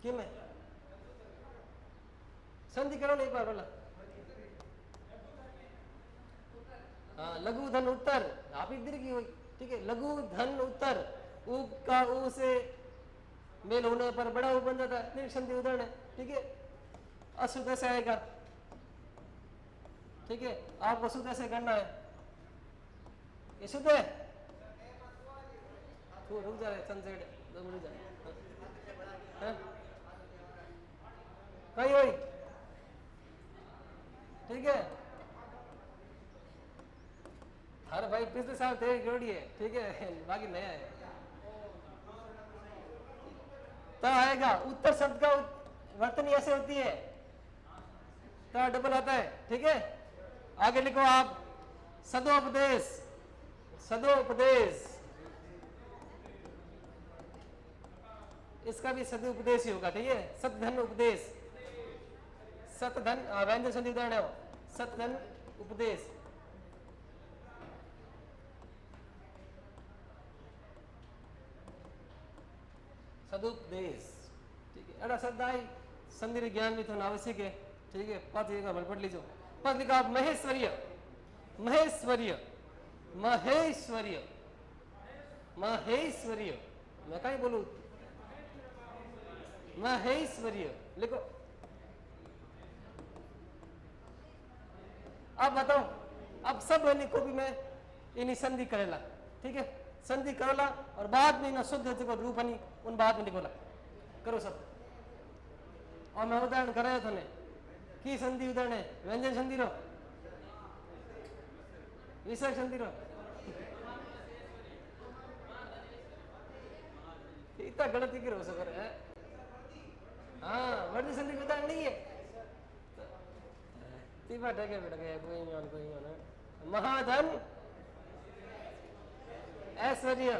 क्यों में संधि करो एक बार बोला। हाँ लघु धन उत्तर, आप इधर की हुई, ठीक है। लघु धन उत्तर, ऊ का ऊ से मेल होने पर बड़ा ऊ बन जाता है, संधि उदाहरण है, ठीक है। अशुद्ध ऐसे आएगा, ठीक है। आपको शुद्ध ऐसे करना है, ये शुद्ध है। तो रुक जा रहे सनसेट रुक जा कहीं हुई, ठीक है। हर भाई पिछले साल तेरी जोड़ी है, ठीक है, बाकी नया है। तो आएगा उत्तर शब्द का वर्तनी ऐसे होती है, तो डबल आता है, ठीक है। आगे लिखो आप सदोपदेश। सदोपदेश, इसका भी सदुपदेश ही होगा, ठीक है। सतधन उपदेश, सतधन व्यंजन संधि उदाहरण है, सतधन उपदेश। सदुपदेश, ठीक है। अड़ा शब्द आई संधि ज्ञान भी तो आवश्यक है, ठीक है। पद एक बार पढ़ लीजिए। पद लिखा आप महेश्वरीय। महेश्वरीय, महेश्वरीय, महेश्वरीय, मैं कहीं बोलूं महेश्वरीय लिखो। अब बताओ, अब सब को भी मैं इन्हीं संधि करेला, ठीक है। संधि करोला और बाद में ना शुद्ध जो रूप नहीं उन बाद में लिखोला करो सब। और मैं उदाहरण कराया था ने की संधि उदाहरण है व्यंजन संधि रो, विसर्ग संधि रो, इतना गलती क्यों हो सकर है। हाँ वर्दी संधि उदाहरण नहीं है, तीबा टके बेटा गया कोई नहीं। महाधन ऐश्वर्य,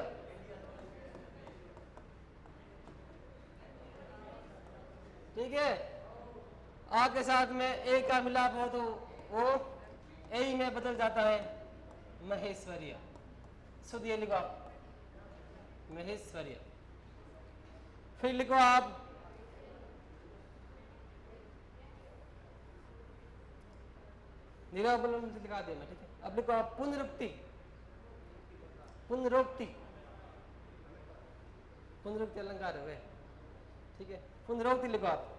ठीक है। आ के साथ में ए का मिलाप हो तो वो ए में बदल जाता है महेश्वरीय। शुद्ध ये लिखो आप महेश्वरीय। फिर लिखो आप निरावलन से दिखा देना, ठीक है। अब लिखो आप पुनरुक्ति। पुनरुक्ति, पुनरुक्ति अलंकार है, ठीक है। पुनरुक्ति लिखो आप,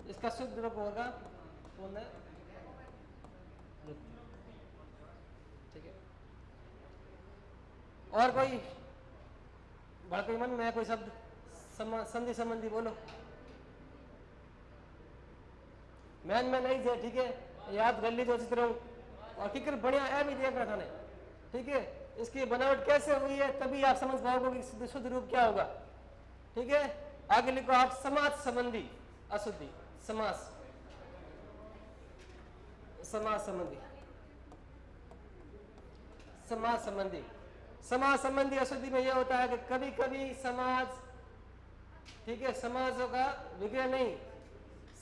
इसका शुद्ध रूप होगा पुनरुक्ति, ठीक है। और कोई भड़के मन में कोई शब्द संधि संबंधी बोलो। मैन में नहीं थे, ठीक है, याद कर लीजिए अच्छी तरह। और किकर बढ़िया है भी देखना था, ठीक है। इसकी बनावट कैसे हुई है तभी आप समझ पाओगे कि शुद्ध रूप क्या होगा, ठीक है। आगे लिखो आप समास संबंधी अशुद्धि। समास, समास संबंधी, समास संबंधी, समास संबंधी अशुद्धि में यह होता है कि कभी कभी समाज, ठीक है, समासों का विग्रह नहीं,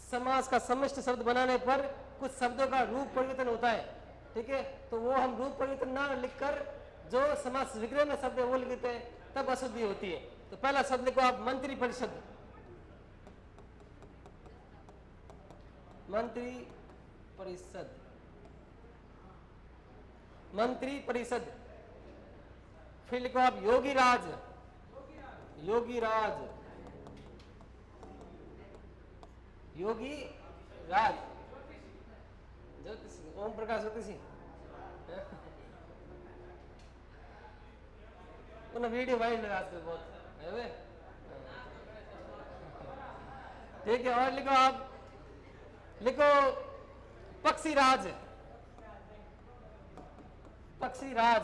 समास का समष्टि शब्द बनाने पर कुछ शब्दों का रूप परिवर्तन होता है, ठीक है। तो वो हम रूप परिवर्तन ना लिखकर जो समास विग्रह में शब्द है वो लिखते हैं, तब अशुद्धि होती है। तो पहला शब्द लिखो आप मंत्री परिषद। मंत्री परिषद, मंत्री परिषद। फिर लिखो आप योगी राज। योगी राज, योगी राज, ज्योतिषी, ओम प्रकाश ज्योतिषी। उन्हें वीडियो वायरल है आजकल बहुत, है वे, ठीक है। और लिखो आप, लिखो पक्षी राज। पक्षी राज,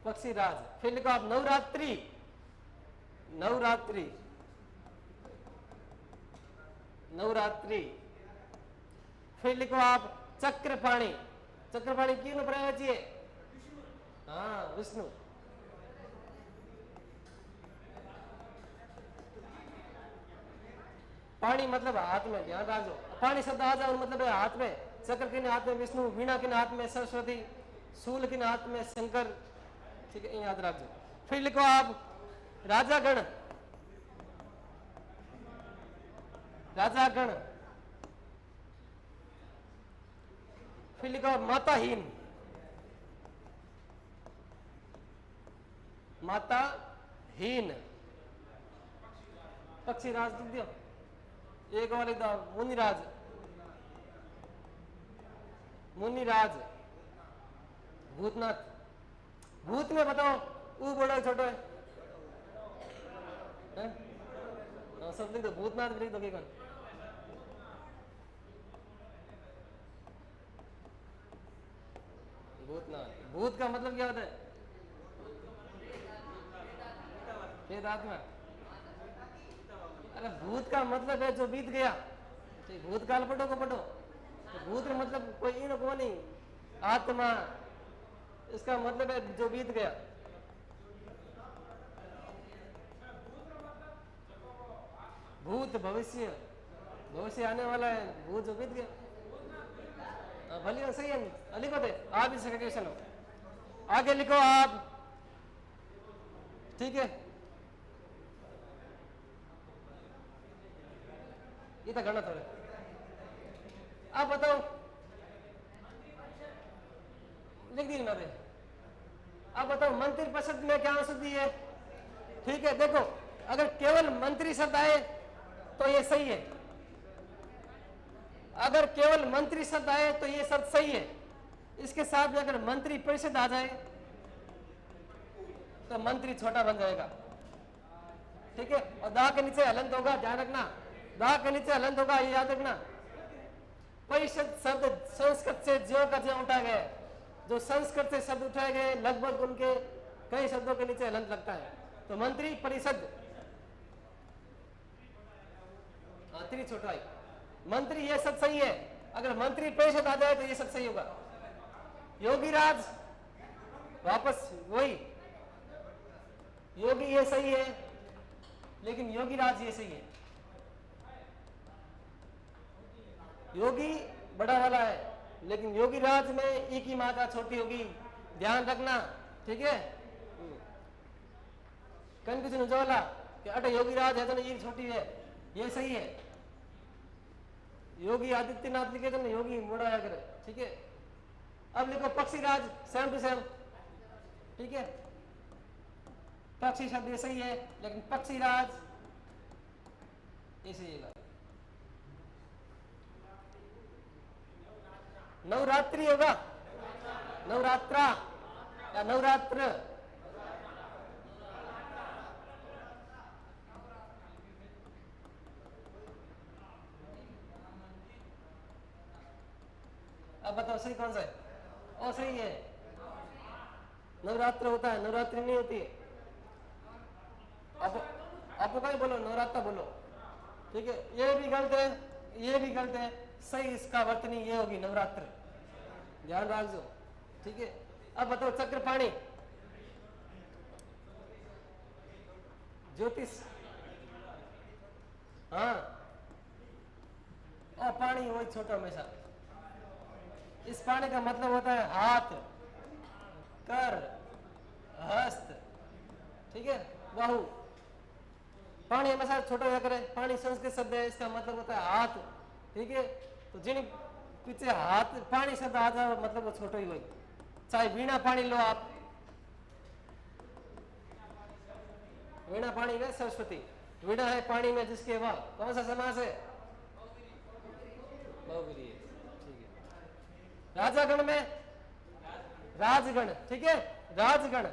पक्षी राज। फिर लिखो आप नवरात्रि। नवरात्रि, नवरात्रि। फिर लिखो आप चक्रपाणी। चक्रपाणी क्यों बनाया चाहिए? हाँ विष्णु। पानी मतलब हाथ में, ध्यान रखो। पानी शब्द आ जाओ मतलब है हाथ में, चक्र किन हाथ में विष्णु, वीणा किन हाथ में सरस्वती, शूल किन हाथ में शंकर, ठीक है, याद रखो। फिर लिखो आप राजागण, राजागण। फिर लिखो माताहीन, माताहीन। पक्षीराज लिख दियो। एक और लिख दो मुनिराज, मुनिराज। भूतनाथ, भूत में बताओ ऊ बड़ा है छोटा है? सब लिख दो, भूतनाथ लिख दो। कौन? भूतनाथ। भूत का मतलब क्या होता है? प्रेत आत्मा। अरे भूत का मतलब है जो बीत गया। भूतकाल पढ़ो को पढ़ो, तो भूत का मतलब कोई इन को नहीं, आत्मा, इसका मतलब है जो बीत गया। भूत भविष्य, भविष्य आने वाला है, भूत जो बीत गया। भले सही है, लिखो थे आप इस क्वेश्चन हो। आगे लिखो आप, ठीक है। ये तो गलत हो रहा है। आप बताओ, लिख दी मैंने। आप बताओ मंत्री परिषद में क्या औषधि है? ठीक है, देखो अगर केवल मंत्री शब्द आए तो ये सही है, अगर केवल मंत्री शब्द आए तो ये शब्द सही है। इसके साथ में अगर मंत्री परिषद आ जाए तो मंत्री छोटा बन जाएगा, ठीक है। और दा के नीचे हलंत होगा, ध्यान रखना, दा के नीचे हलंत होगा, ये याद रखना। परिषद शब्द संस्कृत से ज्यों का ज्यों उठा गया, जो संस्कृत से शब्द उठाए गए लगभग उनके कई शब्दों के नीचे हलंत लगता है। तो मंत्री परिषद, त्री छोटा है, मंत्री ये सब सही है। अगर मंत्री परिषद आ जाए तो ये सब सही होगा। योगीराज, वापस वही, योगी ये सही है, लेकिन योगीराज ये सही है। योगी बड़ा वाला है, लेकिन योगीराज में एक ही मात्रा छोटी होगी, ध्यान रखना, ठीक है। कंफ्यूजन हो जाला कि अटे योगीराज है तो ये छोटी है, ये सही है। योगी आदित्यनाथ लिखे तो योगी मोड़ा अगर, ठीक है। अब लिखो पक्षीराज, सेम टू सेम, ठीक है। पक्षी शब्द ये सही है, लेकिन पक्षीराज ये सही है। नवरात्रि होगा, नवरात्रा या नवरात्र, अब बताओ सही कौन सा है? और सही है, नवरात्र होता है, नवरात्रि नहीं होती है। आपको कहीं बोलो नवरात्रा बोलो, ठीक है। ये भी गलत है, ये भी गलत है, सही इसका वर्तनी ये होगी नवरात्र, ध्यान रखो, ठीक है। अब बताओ चक्रपाणी, ज्योतिष, हाँ, और पानी वही छोटा हमेशा। इस पानी का मतलब होता है हाथ, कर, हस्त, ठीक है, बाहु। पानी हमेशा छोटा होया करे, पानी संस्कृत शब्द है, इसका मतलब होता है हाथ, ठीक है। तो जिन पीछे हाथ पानी शब्द आ जाए मतलब वो छोटा ही होगी। चाहे वीणा पानी लो आप, वीणा पानी में सरस्वती, वीणा है पानी में जिसके वह कौन सा समास है? बहुव्रीहि, ठीक है। राजागण में राजगण, ठीक है, राजगण,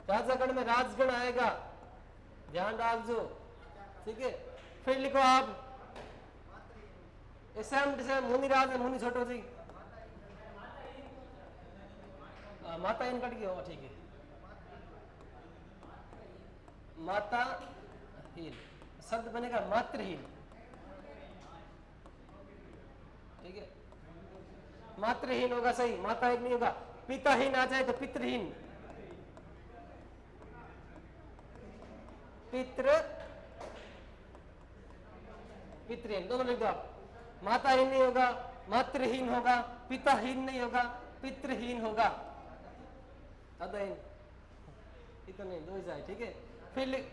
राजागण में राजगण आएगा, ध्यान रखो, ठीक है। फिर लिखो आप मुनिराज है, मुनि छोटो जी, माता इन कट गया, ठीक है। माताहीन शब्द बनेगा मातृहीन, ठीक है। मातृहीन होगा सही, माता एक नहीं होगा। पिताहीन आ जाए तो पितृहीन, पितृहीन, पितृहीन, दोनों लिख दो आप। माताहीन नहीं होगा, मातृहीन होगा, पिताहीन नहीं होगा, पितृहीन होगा, अदहीन इतना नहीं, दो ही जाए, ठीक है। फिर लिख,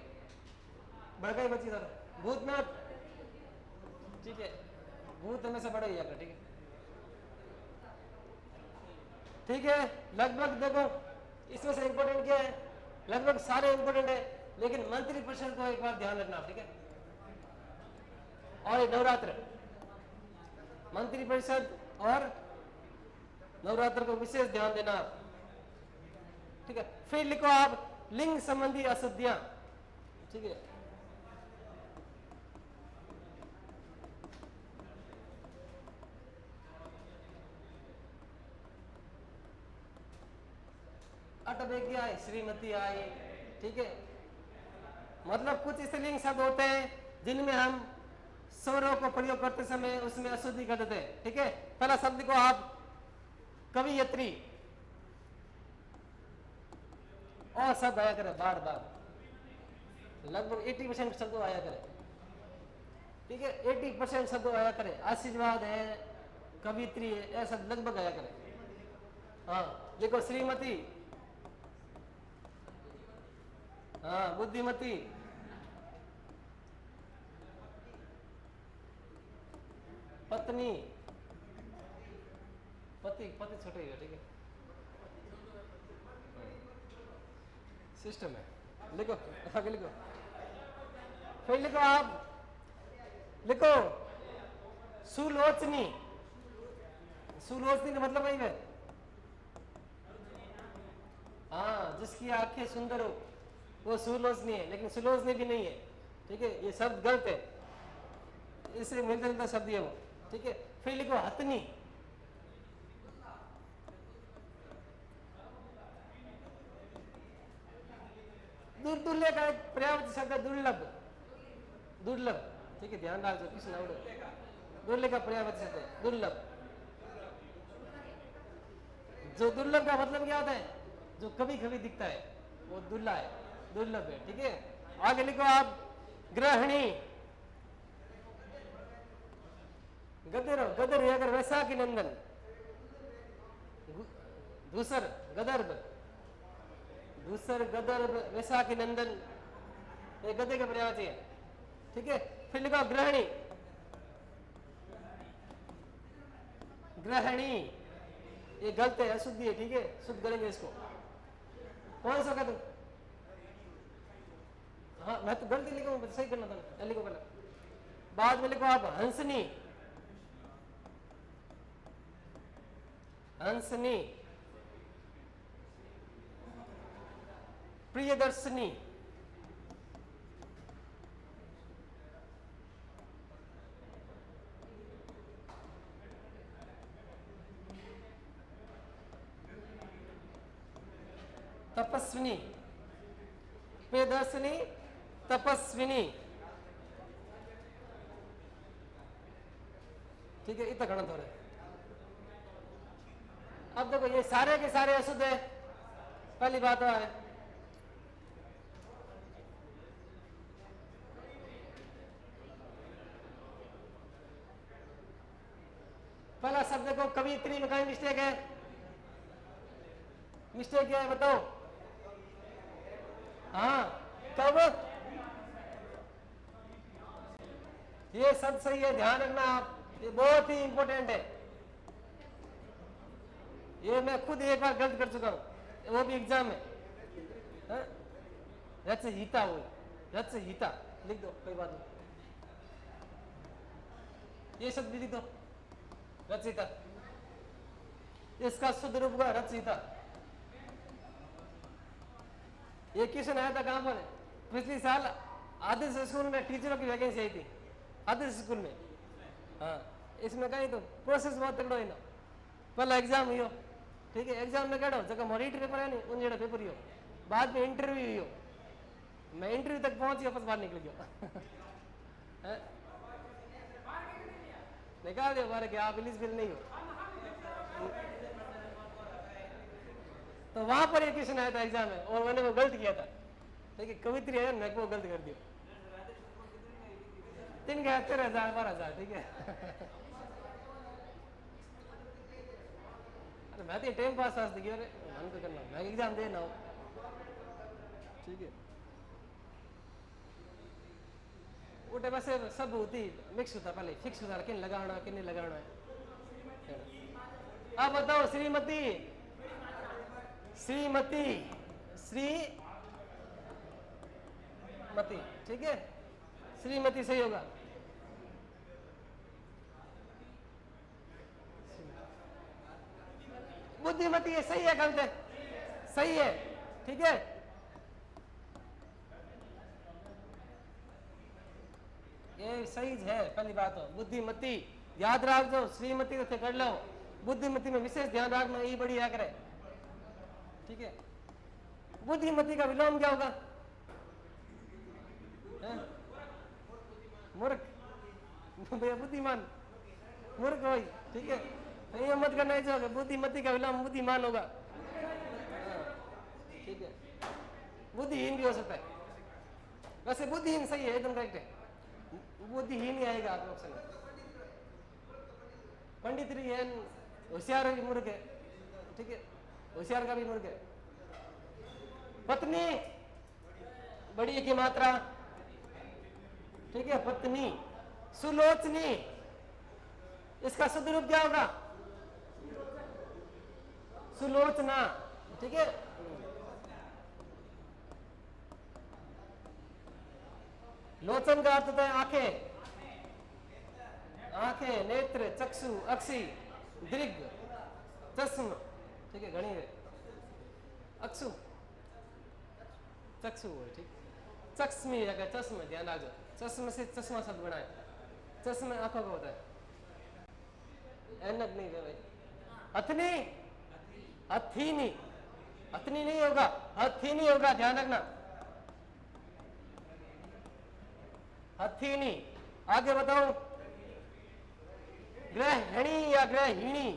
बड़का ही बची सर, भूतनाथ, ठीक है, भूत हमेशा बड़ा ही आकर, ठीक है, ठीक है। लगभग देखो इसमें से इंपॉर्टेंट क्या है, लगभग सारे इंपॉर्टेंट है, लेकिन मंत्री परिषद को एक बार ध्यान रखना, ठीक है। और नवरात्र, मंत्री परिषद और नवरात्र को विशेष ध्यान देना, ठीक है। फिर लिखो आप लिंग संबंधी अशुद्धियां, ठीक है। अटबेगी आई, श्रीमती आई, ठीक है। मतलब कुछ स्त्रीलिंग शब्द होते हैं जिनमें हम स्वरों को प्रयोग करते समय उसमें अशुद्धि कर देते हैं, ठीक है। पहला शब्द को आप कवियत्री, और शब्द आया करे बार बार, लगभग 80% शब्द आया करे, ठीक है, 80% शब्द आया करे। आशीर्वाद है, कवित्री है, ऐसा लगभग आया करे। हाँ देखो, श्रीमती, हाँ बुद्धिमती, पत्नी, पति, पति छोटे ही है, ठीक है, सिस्टम है। लिखो आगे लिखो, फिर लिखो आप, लिखो सुलोचनी, सुलोचनी का मतलब वही है, हाँ जिसकी आंखें सुंदर हो वो सुलोचनी है, लेकिन सुलोचनी भी नहीं है, ठीक है, ये शब्द गलत है, इससे मिलता जुलता शब्द है वो, ठीक है। फिर लिखो हथनी, दुर्लभ का एक पर्यायवाची शब्द है दुर्लभ, दुर्लभ, ठीक है, ध्यान रखो कृष्ण आवड़े, दुर्लभ का पर्यायवाची शब्द है दुर्लभ। जो दुर्लभ का मतलब क्या होता है, जो कभी कभी दिखता है वो दुर्लभ है, दुर्लभ है, ठीक है। आगे लिखो आप ग्रहणी, गदर, गदर है अगर वैशाखी नंदन, धूसर, गदर्भ, धूसर, गदर्भ, वैशाखी नंदन, ये गधे का पर्यायवाची है, ठीक है। फिर लिखो ग्रहणी, ग्रहणी ये गलत है, अशुद्धि है, ठीक है, शुद्ध करेंगे इसको। कौन सा कहते, हाँ मैं तो गलती लिखा हूँ, सही करना था, लिखो पहले, बाद में लिखो आप हंसनी, हंसनी, प्रियदर्शनी, तपस्विनी, प्रियदर्शनी, तपस्विनी, ठीक है, इतना गणित हो रहा है। अब देखो ये सारे के सारे अशुद्ध है, पहली बात है। पहला शब्द देखो कवियत्री में कहीं मिस्टेक है, मिस्टेक क्या है बताओ, हाँ कब, ये सब सही है, ध्यान रखना आप, ये बहुत ही इंपॉर्टेंट है, ये मैं खुद एक बार गलत कर चुका हूं, वो भी एग्जाम में, रचयिता, वो रचयिता लिख दो, कोई बात नहीं, ये शब्द भी लिख दो, रचयिता, इसका शुद्ध रूप का रचयिता। ये क्वेश्चन आया था कहां पर, पिछले साल आदर्श स्कूल में टीचरों की वैकेंसी आई थी, आदर्श स्कूल में, हाँ इसमें कहीं तो प्रोसेस बहुत तगड़ो है ना, पहला एग्जाम हुई, ठीक है, एग्जाम में कहो जगह मोरिट पेपर है नहीं उन जड़ा पेपर हो, बाद में इंटरव्यू हो, मैं इंटरव्यू तक पहुंच गया, बस बाहर निकल गया, निकाल दिया बाहर कि आप एलिजिबल नहीं हो, तो वहां पर एक क्वेश्चन आया था एग्जाम में और मैंने वो गलत किया था, ठीक है, कवित्री है मैं वो गलत कर दिया, 3 गया 13,000 12,000, ठीक है। अरे मैं तो टाइम पास आज दिखे, मन तो करना, मैं एग्जाम देना हो, ठीक है। उठे वैसे सब होती मिक्स होता, पहले फिक्स होता किन लगाना किन नहीं लगाना है। अब बताओ श्रीमती, श्रीमती, श्रीमती, ठीक है, श्रीमती सही होगा। बुद्धिमती है, सही है, गलत है, सही है, ठीक है। ये सही है, पहली बात हो बुद्धिमती याद रख दो, श्रीमती को कर लो, बुद्धिमती में विशेष ध्यान रखना, ये बड़ी याद करे, ठीक है। बुद्धिमती का विलोम क्या होगा? मूर्ख, भैया बुद्धिमान, मूर्ख हो, ठीक है। ये मत करना है, जो बुद्धिमती का विलोम बुद्धिमान होगा, ठीक है। बुद्धिहीन भी हो सकता है, वैसे बुद्धिहीन सही है, एकदम करेक्ट है, बुद्धिहीन ही आएगा आप ऑप्शन में। पंडित रही है, होशियार भी मूर्ख है, ठीक है, होशियार का भी मूर्ख है। पत्नी बड़ी की मात्रा, ठीक है, पत्नी। सुलोचनी, इसका शुद्ध रूप क्या होगा? सुलोचना, ठीक है। लोचन का अर्थ होता है आंखें, आंखें, नेत्र, चक्षु, अक्षी, दीर्घ, चश्म, ठीक है, घनी है, अक्षु, चक्षु हो, ठीक। चश्मी अगर चश्म, ध्यान रखो, चश्म से चश्मा शब्द बना है, चश्मे आंखों का होता है, ऐनक नहीं है भाई। हथनी, हथीनी, हथनी नहीं होगा, हथीनी होगा, ध्यान रखना, हथीनी। आगे बताओ, ग्रहिणी या ग्रहिणी?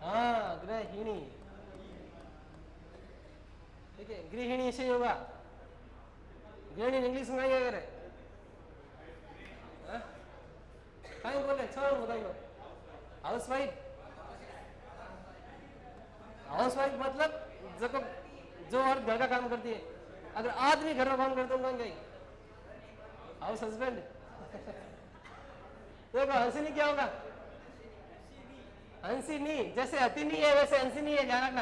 हाँ, ग्रहिणी, ठीक है, गृहिणी से होगा, गृहिणी इंग्लिश में आइए, अगर कहीं बोले छोड़ बताइए, हाउस वाइफ, हाउस वाइफ मतलब जो औरत घर का काम करती है। अगर आदमी घर का काम करते होंगे, हाउस हस्बैंड। देखो हंसिनी क्या होगा? हंसिनी, जैसे हथिनी है वैसे हंसिनी है, ध्यान रखना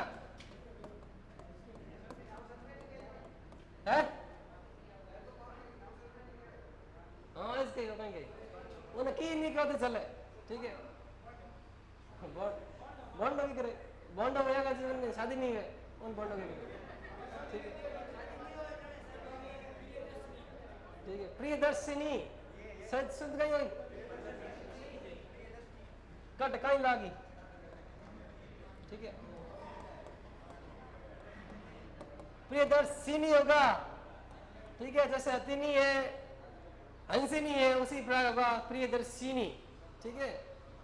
है। हाँ, इसके कहेंगे उन्हें की नहीं कहते चले, ठीक है। बॉन्डो की करे, बॉन्डो भैया का जीवन में शादी नहीं है, उन बॉन्डो की करे, ठीक है, ठीक है। प्रियदर्शिनी, सच शुद्ध कहीं हुई, कट कहीं लागी, ठीक है। प्रियदर्शिनी होगा, ठीक है, जैसे हथिनी है, हंसिनी है, उसी प्रकार होगा प्रियदर्शिनी, ठीक है,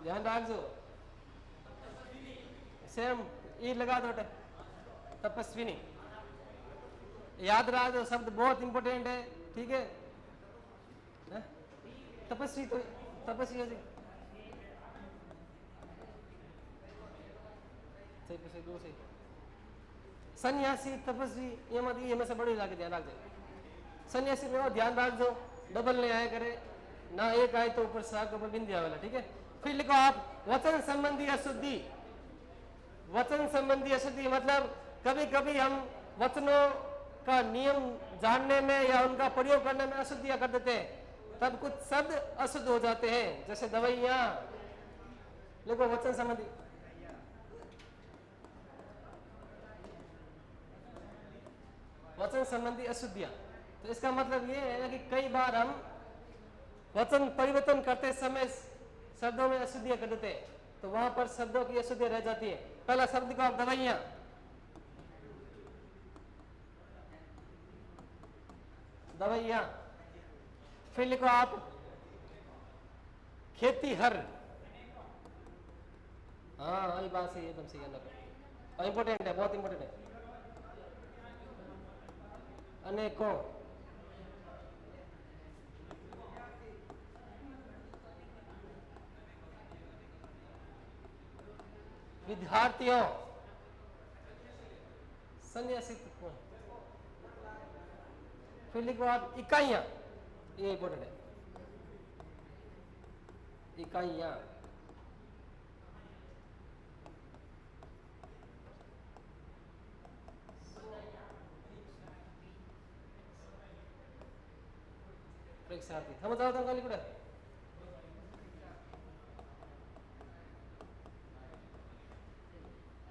ध्यान रखो। सेम ई लगा दो, तपस्विनी, याद रख दो, शब्द बहुत इंपॉर्टेंट है, ठीक है। तपस्वी तो तपस्वी है, सन्यासी, तपस्वी, ये मत, ये में से बड़ी लाके ध्यान रख दो। सन्यासी में ध्यान रख दो, डबल नहीं आया करे ना, एक आए तो ऊपर साग ऊपर बिंदी आवेला, ठीक है। फिर लिखो आप वचन संबंधी अशुद्धि। वचन संबंधी अशुद्धि मतलब कभी कभी हम वचनों का नियम जानने में या उनका प्रयोग करने में अशुद्धियां कर देते हैं, तब कुछ शब्द अशुद्ध हो जाते हैं, जैसे दवाइयां। लिखो वचन संबंधी, वचन संबंधी अशुद्धियां। तो इसका मतलब ये है कि कई बार हम वचन परिवर्तन करते समय शब्दों में अशुद्धियां कर देते हैं, तो वहां पर शब्दों की अशुद्धियां रह जाती है। पहला शब्द को आप दवाइयां, दवाइयां। फिर लिखो आप खेती हर, हाँ ये बात सही है, एकदम सही है, इंपॉर्टेंट है, बहुत इंपॉर्टेंट है। अनेकों, विद्यार्थियों, संन्यासित को, फिर लिखो आप इकाइयां, ये इंपॉर्टेंट है, इकाइयां, परीक्षार्थी समझ आओ तो लिखो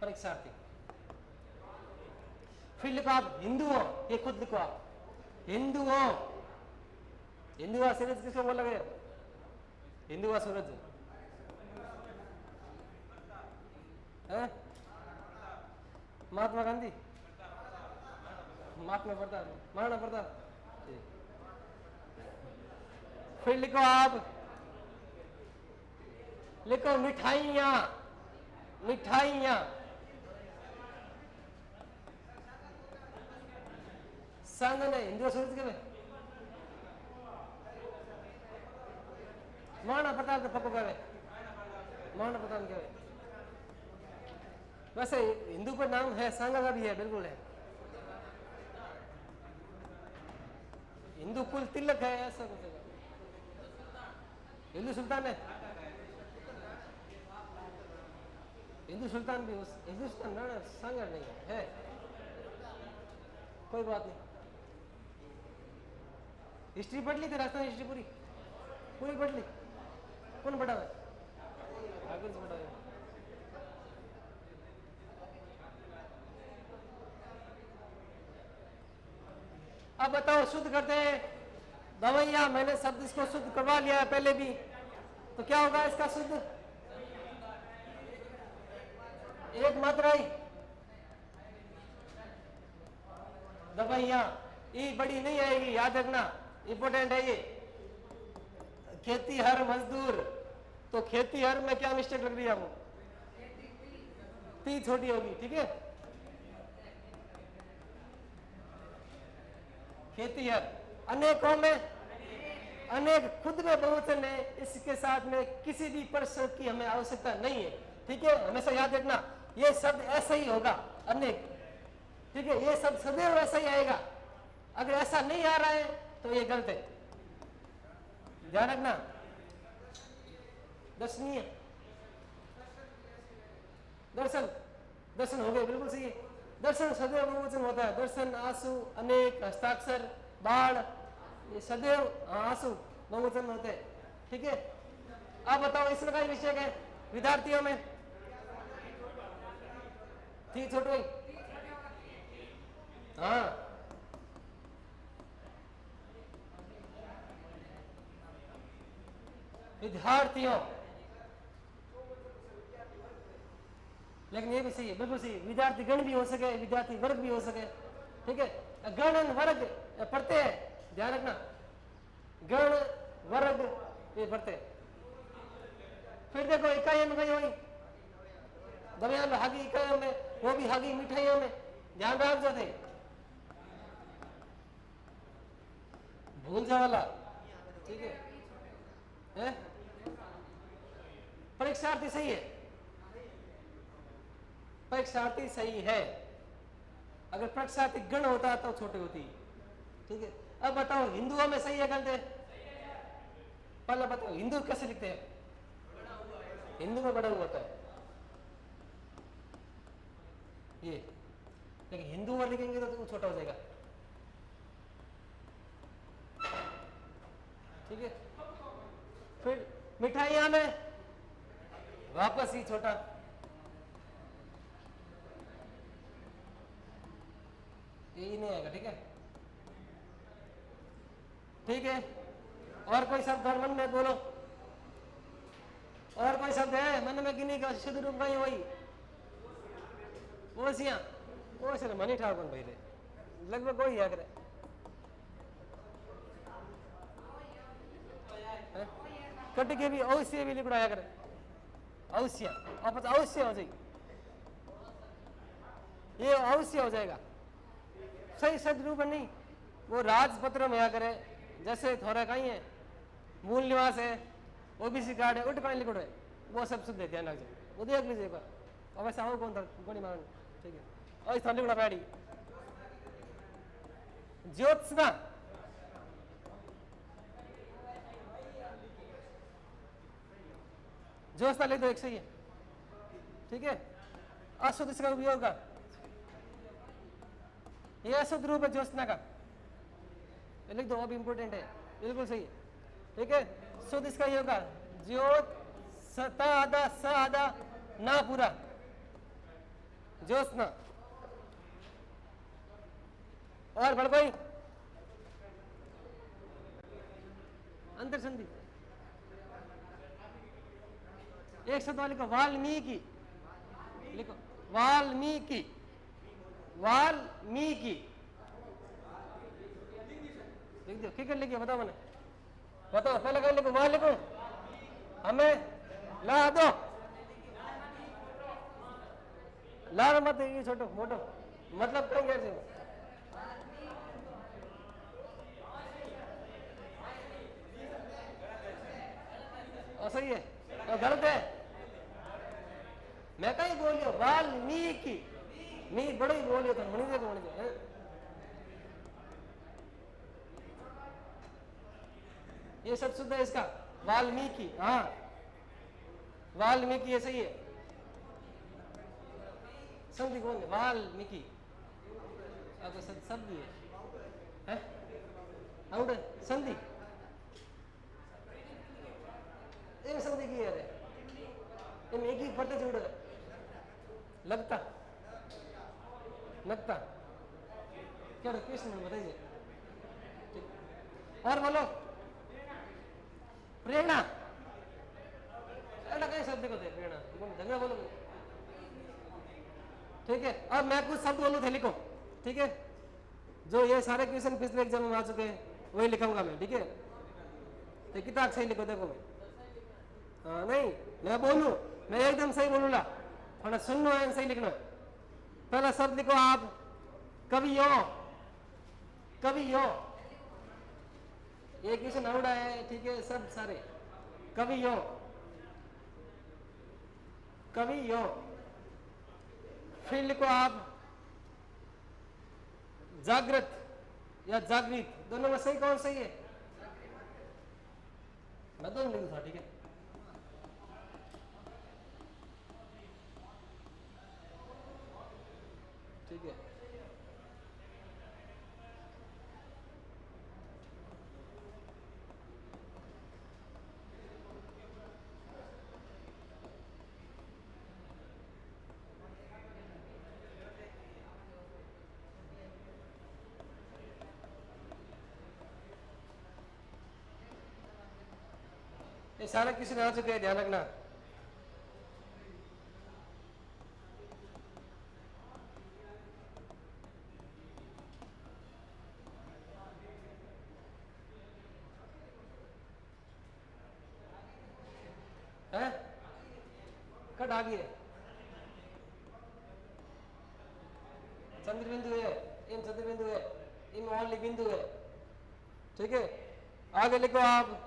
परीक्षार्थी। फिर लिखो आप हिंदुओं, ये खुद लिखो आप हिंदुओं, हिंदुआ सूरज किसको बोला गया? हिंदुआ सूरज है महात्मा गांधी, महात्मा प्रताप, महाराणा प्रताप। फिर लिखो आप, लिखो मिठाइयां, मिठाइयां, संघ ने हिंदुआ सूरज के महाराणा प्रताप तो पक्को कहे, महाराणा प्रताप कहे। वैसे हिंदू पर नाम है, संघ का भी है, बिल्कुल है। हिंदू कुल तिलक है, ऐसा कुछ है। हिंदू सुल्तान है, हिंदू सुल्तान भी हिंदू सुल्तान संघ नहीं है, कोई बात नहीं। हिस्ट्री पढ़ ली थी, राजस्थान हिस्ट्री पूरी पूरी पढ़ ली, कौन पढ़ा है? आगे से पढ़ा है। अब बताओ, शुद्ध करते हैं दवाइयां, मैंने शब्द इसको शुद्ध करवा लिया है पहले भी, तो क्या होगा इसका शुद्ध? एक मात्रा ही दवाइयां, ई बड़ी नहीं आएगी, याद रखना, इंपोर्टेंट है ये। खेती हर मजदूर, तो खेती हर में क्या मिस्टेक लग रही है आपको? ती छोटी होगी, ठीक है। खेती हर, अनेकों में, अनेक खुद में बहुवचन है, इसके साथ में किसी भी प्रश्न की हमें आवश्यकता नहीं है, ठीक है। हमेशा याद रखना, ये शब्द ऐसा ही होगा, अनेक, ठीक है। ये शब्द सदैव ऐसा ही आएगा, अगर ऐसा नहीं आ रहा है तो ये गलत है, ध्यान रखना। दर्शनीय, दर्शन, दर्शन हो गए, बिल्कुल सही है। दर्शन सदैव बहुवचन होता है, दर्शन, आंसू, अनेक, हस्ताक्षर, बाढ़, ये सदैव आंसू बहुवचन होते हैं, ठीक है। अब बताओ इसमें का विषय है विद्यार्थियों में, ठीक छोटू भाई, हाँ विद्यार्थियों, लेकिन ये भी सही है, बिल्कुल सही है। विद्यार्थी गण भी हो सके, विद्यार्थी वर्ग भी हो सके, ठीक है। गण वर्ग पढ़ते हैं, ध्यान रखना, गण वर्ग ये पढ़ते हैं। फिर देखो इकाइयों में गई हुई दरमियान में हागी इकाइयों में, वो भी हागी मिठाइयों में, ध्यान रखो थे, भूल जा वाला, ठीक है। परीक्षार्थी सही है, परीक्षार्थी सही है। अगर परीक्षार्थी गण होता तो छोटी होती, ठीक है। अब बताओ हिंदुओं में सही है गलत है? पहले बताओ हिंदू कैसे लिखते हैं? हिंदू में बड़ा हुआ होता है ये, लेकिन हिंदू में लिखेंगे तो छोटा हो जाएगा, ठीक है। फिर मिठाइयां में वापस ही छोटा, यही नहीं आएगा, ठीक है, ठीक है। और कोई शब्द मन में बोलो, और कोई शब्द है मन में गिनी का शुद्ध रूप का वही ओसिया, वो सर मनी ठाकुर भाई रे लगभग वही है, कट के भी अवश्य भी लिखवाया करे, अवश्य और अवश्य हो जाएगी, ये अवश्य हो जाएगा, सही शब्द रूप नहीं। वो राजपत्र में आ करे, जैसे थोड़ा कहीं है मूल निवास है, ओबीसी कार्ड है, उठ कहीं लिखो है, वो सब शुद्ध है, ध्यान रखिए, वो देख लीजिए एक बार, अब वैसे आओ कौन था गोली मारने, ठीक है। और इस थाली गुणा पैडी ज्योत्सना, ज्योत्सना लिख दो, एक सही है, ठीक है। अशुद्ध इसका उपयोग का, ये अशुद्ध रूप है ज्योत्सना का, ये लिख दो, अब इंपोर्टेंट है, बिल्कुल सही है, ठीक है। शुद्ध इसका ये होगा ज्योत सतादा सादा ना पूरा ज्योत्सना। और बढ़ कोई अंतर संधि, एक शब्द वाले को वाल्मीकि लिखो, वाल्मीकि, वाल्मीकि लिख दो, ठीक है। लिखिए, बताओ मैंने, बताओ पहले कहीं लिखो, वहां लिखो, हमें ला दो, ला मत ये छोटो मोटो मतलब कहीं कैसे और सही है और गलत है। मैं कहीं बोलियो वाल्मीकि, मी बड़ो ही बोलियो तो मणि दे ये सब शुद्ध है इसका, वाल्मीकि, हाँ वाल्मीकि, ये सही है। संधि कौन है? वाल्मीकि, अब सब है आउट संधि, एक संधि की है, इन एक ही पढ़ते जुड़ लगता लगता क्या क्वेश्चन में बताइए, और बोलो प्रेरणा, प्रेरणा कई शब्द को थे, प्रेरणा झगड़ा बोलो, ठीक है। अब मैं कुछ शब्द बोलूँ थे, लिखो, ठीक है। जो ये सारे क्वेश्चन पिछले एग्जाम में आ चुके हैं वही लिखाऊंगा मैं, ठीक है। तो किताब सही लिखो, देखो मैं, हाँ नहीं मैं बोलूं, मैं एकदम सही बोलूंगा, थोड़ा सुनो है, सही लिखना। पहला शब्द लिखो आप, कवियो, कवियो, ये क्वेश्चन आवड़ा है, ठीक है, सब सारे कवियो, कवियो। फिर लिखो आप जागृत या जागृत, दोनों में सही कौन सही है? मैं दोनों लिखूं था, ठीक है। ठीक है, ये सारा क्वेश्चन आ चुके हैं, ध्यान रखना। है कट आ गई है, चंद्र बिंदु है, इन चंद्र बिंदु है, इन ओनली बिंदु है, ठीक है। आगे लिखो आप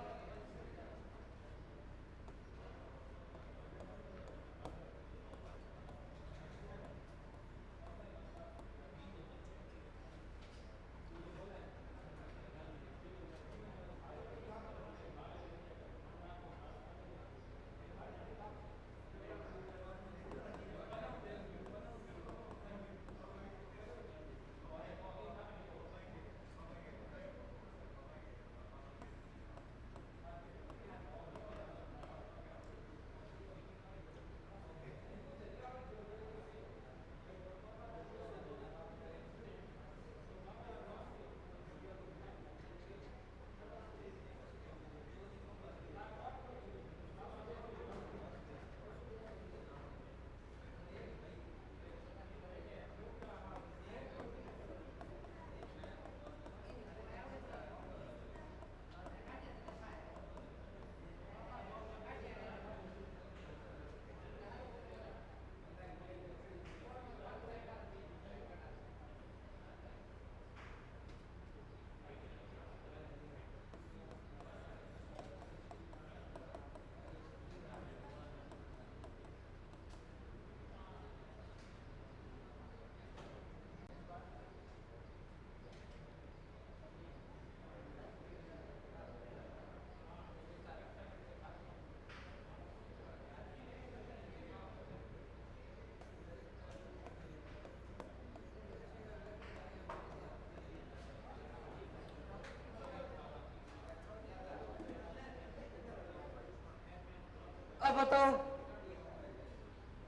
बताओ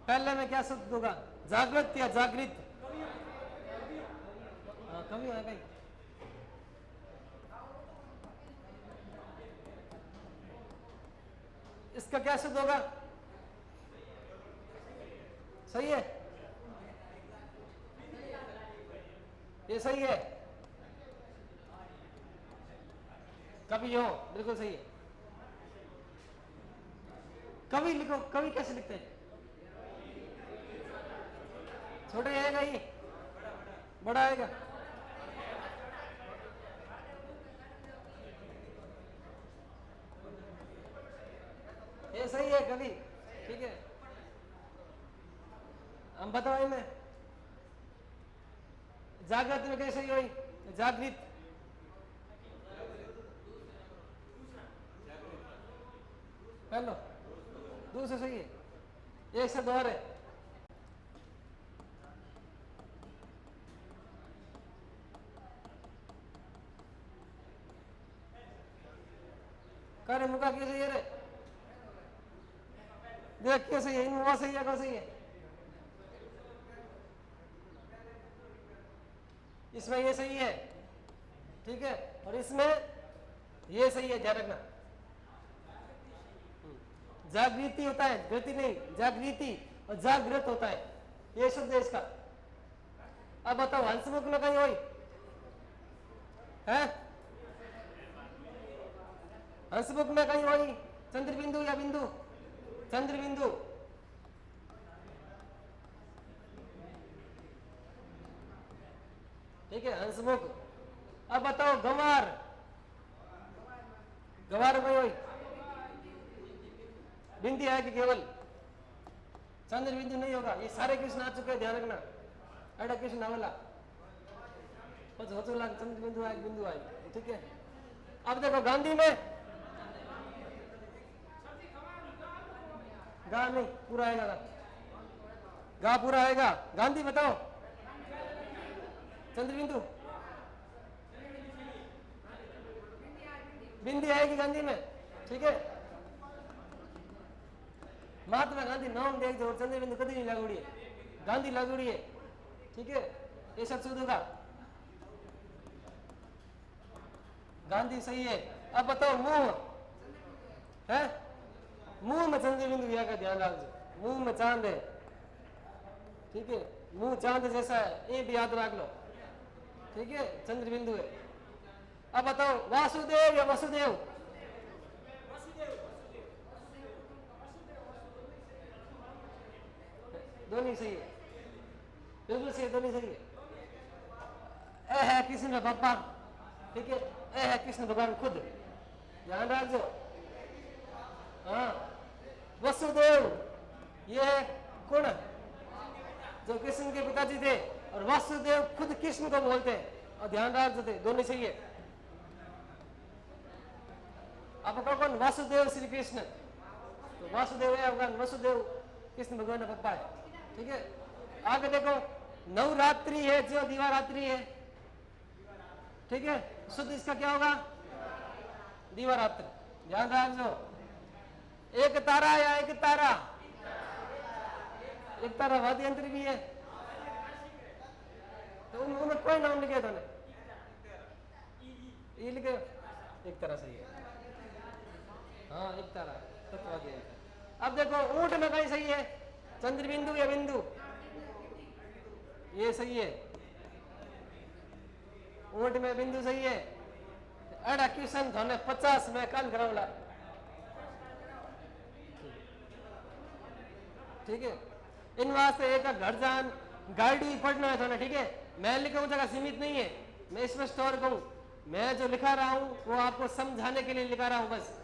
पहले में क्या शब्द होगा, जागृत या जागृत? हाँ, कवि है भाई। इसका क्या शब्द होगा? सही है, ये सही है। कवि हो, बिल्कुल सही है। कवि लिखो, कवि कैसे लिखते हैं? छोटे आएगा, ये बड़ा आएगा। ये सही है कवि, ठीक है। हम बताओ में जागृत में कैसे हुई? जागृत पहलो, दूसरा सही है। एक शब्द और है, करे मुका क्यों सही है रे? देख क्यों सही है? इन वो सही है, कौन सही है? इसमें ये सही है, ठीक है, और इसमें ये सही है, ध्यान रखना। जागृति होता है, गृति नहीं, जागृति, और जागृत होता है, ये शब्द है इसका। अब बताओ हंसमुख में कहीं हुई है? हंसमुख में कहीं हुई चंद्र बिंदु या बिंदु? चंद्र बिंदु। ठीक है, हंसमुख। अब बताओ गंवार, गंवार में हुई बिंदी है कि केवल चंद्र बिंदु नहीं होगा? ये सारे कृष्ण आ चुके हैं, ध्यान रखना। अड़ा कृष्ण आवेला हो लाख चंद्र बिंदु आए, बिंदु आए, ठीक है। अब देखो गांधी में गा नहीं पूरा आएगा, गा पूरा आएगा। गांधी बताओ चंद्र बिंदु, बिंदी आएगी गांधी में, ठीक है। महात्मा गांधी नाम देख दो, चंद्र बिंदु कभी नहीं लागूड़ी है, गांधी लागूड़ी है, ठीक है। ये सब शुद्ध होगा, गांधी सही है। अब बताओ मुंह है, मुंह में चंद्र बिंदु दिया का ध्यान रखो, मुंह में चांद है, ठीक है। मुंह चांद जैसा है, ये भी याद रख लो, ठीक है, चंद्र बिंदु है। अब बताओ वासुदेव या वसुदेव? दोनों सही है, बिल्कुल सही, दोनों सही है। ए है कृष्ण भगवान, ठीक है, ए है कृष्ण भगवान खुद, ध्यान रखो। हाँ, वसुदेव ये है कौन? जो कृष्ण के पिताजी थे, और वासुदेव खुद कृष्ण को बोलते हैं, और ध्यान रखो थे, दोनों सही है। अब कौन? वासुदेव श्री कृष्ण, तो वासुदेव है भगवान, वसुदेव कृष्ण भगवान का पप्पा है, ठीक है। आगे देखो नवरात्रि है जो दिवारात्रि है, ठीक है, शुद्ध इसका क्या होगा? दिवारात्रि, ध्यान रखो। एक तारा या एक तारा? एक तारा वाद्य यंत्र भी है, तो उनमें कोई नाम लिखे तो ये लिखे, एक तारा सही है। हाँ, एक तारा तत्वादी यंत्र। अब देखो ऊंट में कहीं सही है, चंद्र बिंदु या बिंदु? ये सही है, ऊंट में बिंदु सही है। अड़ा क्वेश्चन थाने 50 में काल कराऊंगा, ठीक है। इन वास्ते एक घर जान गाइड भी पढ़ना है थाने, ठीक है। मैं लिखूं जगह सीमित नहीं है, मैं स्पष्ट तौर कहूं, मैं जो लिखा रहा हूं वो आपको समझाने के लिए लिखा रहा हूं बस।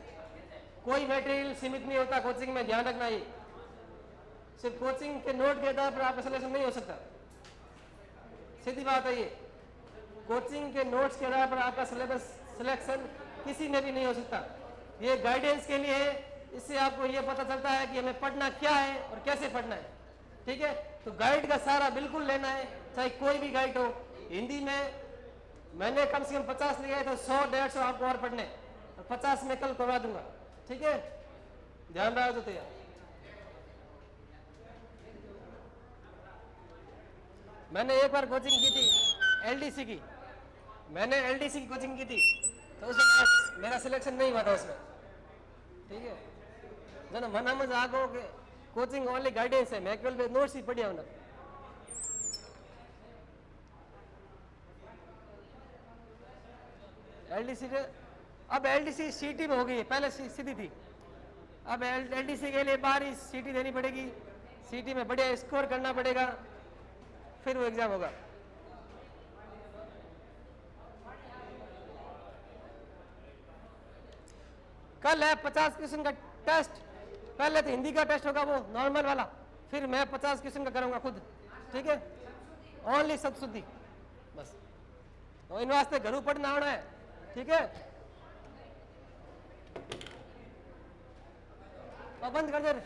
कोई मटेरियल सीमित नहीं होता कोचिंग में, ध्यान रखना। ये सिर्फ कोचिंग के नोट के आधार पर आपका सिलेक्शन नहीं हो सकता, सीधी बात है। ये कोचिंग के नोट्स के आधार पर आपका सिलेबस सिलेक्शन किसी में भी नहीं हो सकता। ये गाइडेंस के लिए है, इससे आपको ये पता चलता है कि हमें पढ़ना क्या है और कैसे पढ़ना है, ठीक है। तो गाइड का सारा बिल्कुल लेना है, चाहे कोई भी गाइड हो। हिंदी में मैंने कम से कम 50 लिया है, तो 100-150 आपको और पढ़ने, और 50 में कल करवा दूंगा, ठीक है, ध्यान रखो तो यार। मैंने एक बार कोचिंग की थी एलडीसी की, मैंने एलडीसी की कोचिंग की थी, तो उसमें मेरा सिलेक्शन नहीं हुआ था उसमें, ठीक है। जन मना मज आगो के कोचिंग ओनली गाइडेंस है, मैं केवल पे नोट्स ही पढ़िया हूं। एलडीसी अब एलडीसी सीटी में हो गई, पहले सीधी थी, अब एलडीसी के लिए बाहर ही सीटी देनी पड़ेगी, सीटी में बढ़िया स्कोर करना पड़ेगा, फिर वो एग्जाम होगा। कल है 50 क्वेश्चन का टेस्ट, पहले तो हिंदी का टेस्ट होगा वो नॉर्मल वाला, फिर मैं 50 क्वेश्चन का करूंगा खुद, ठीक है, ओनली सतशुद्धि बस, और इन वास्ते घरों पढ़ना आना है, ठीक है। बंद कर दे।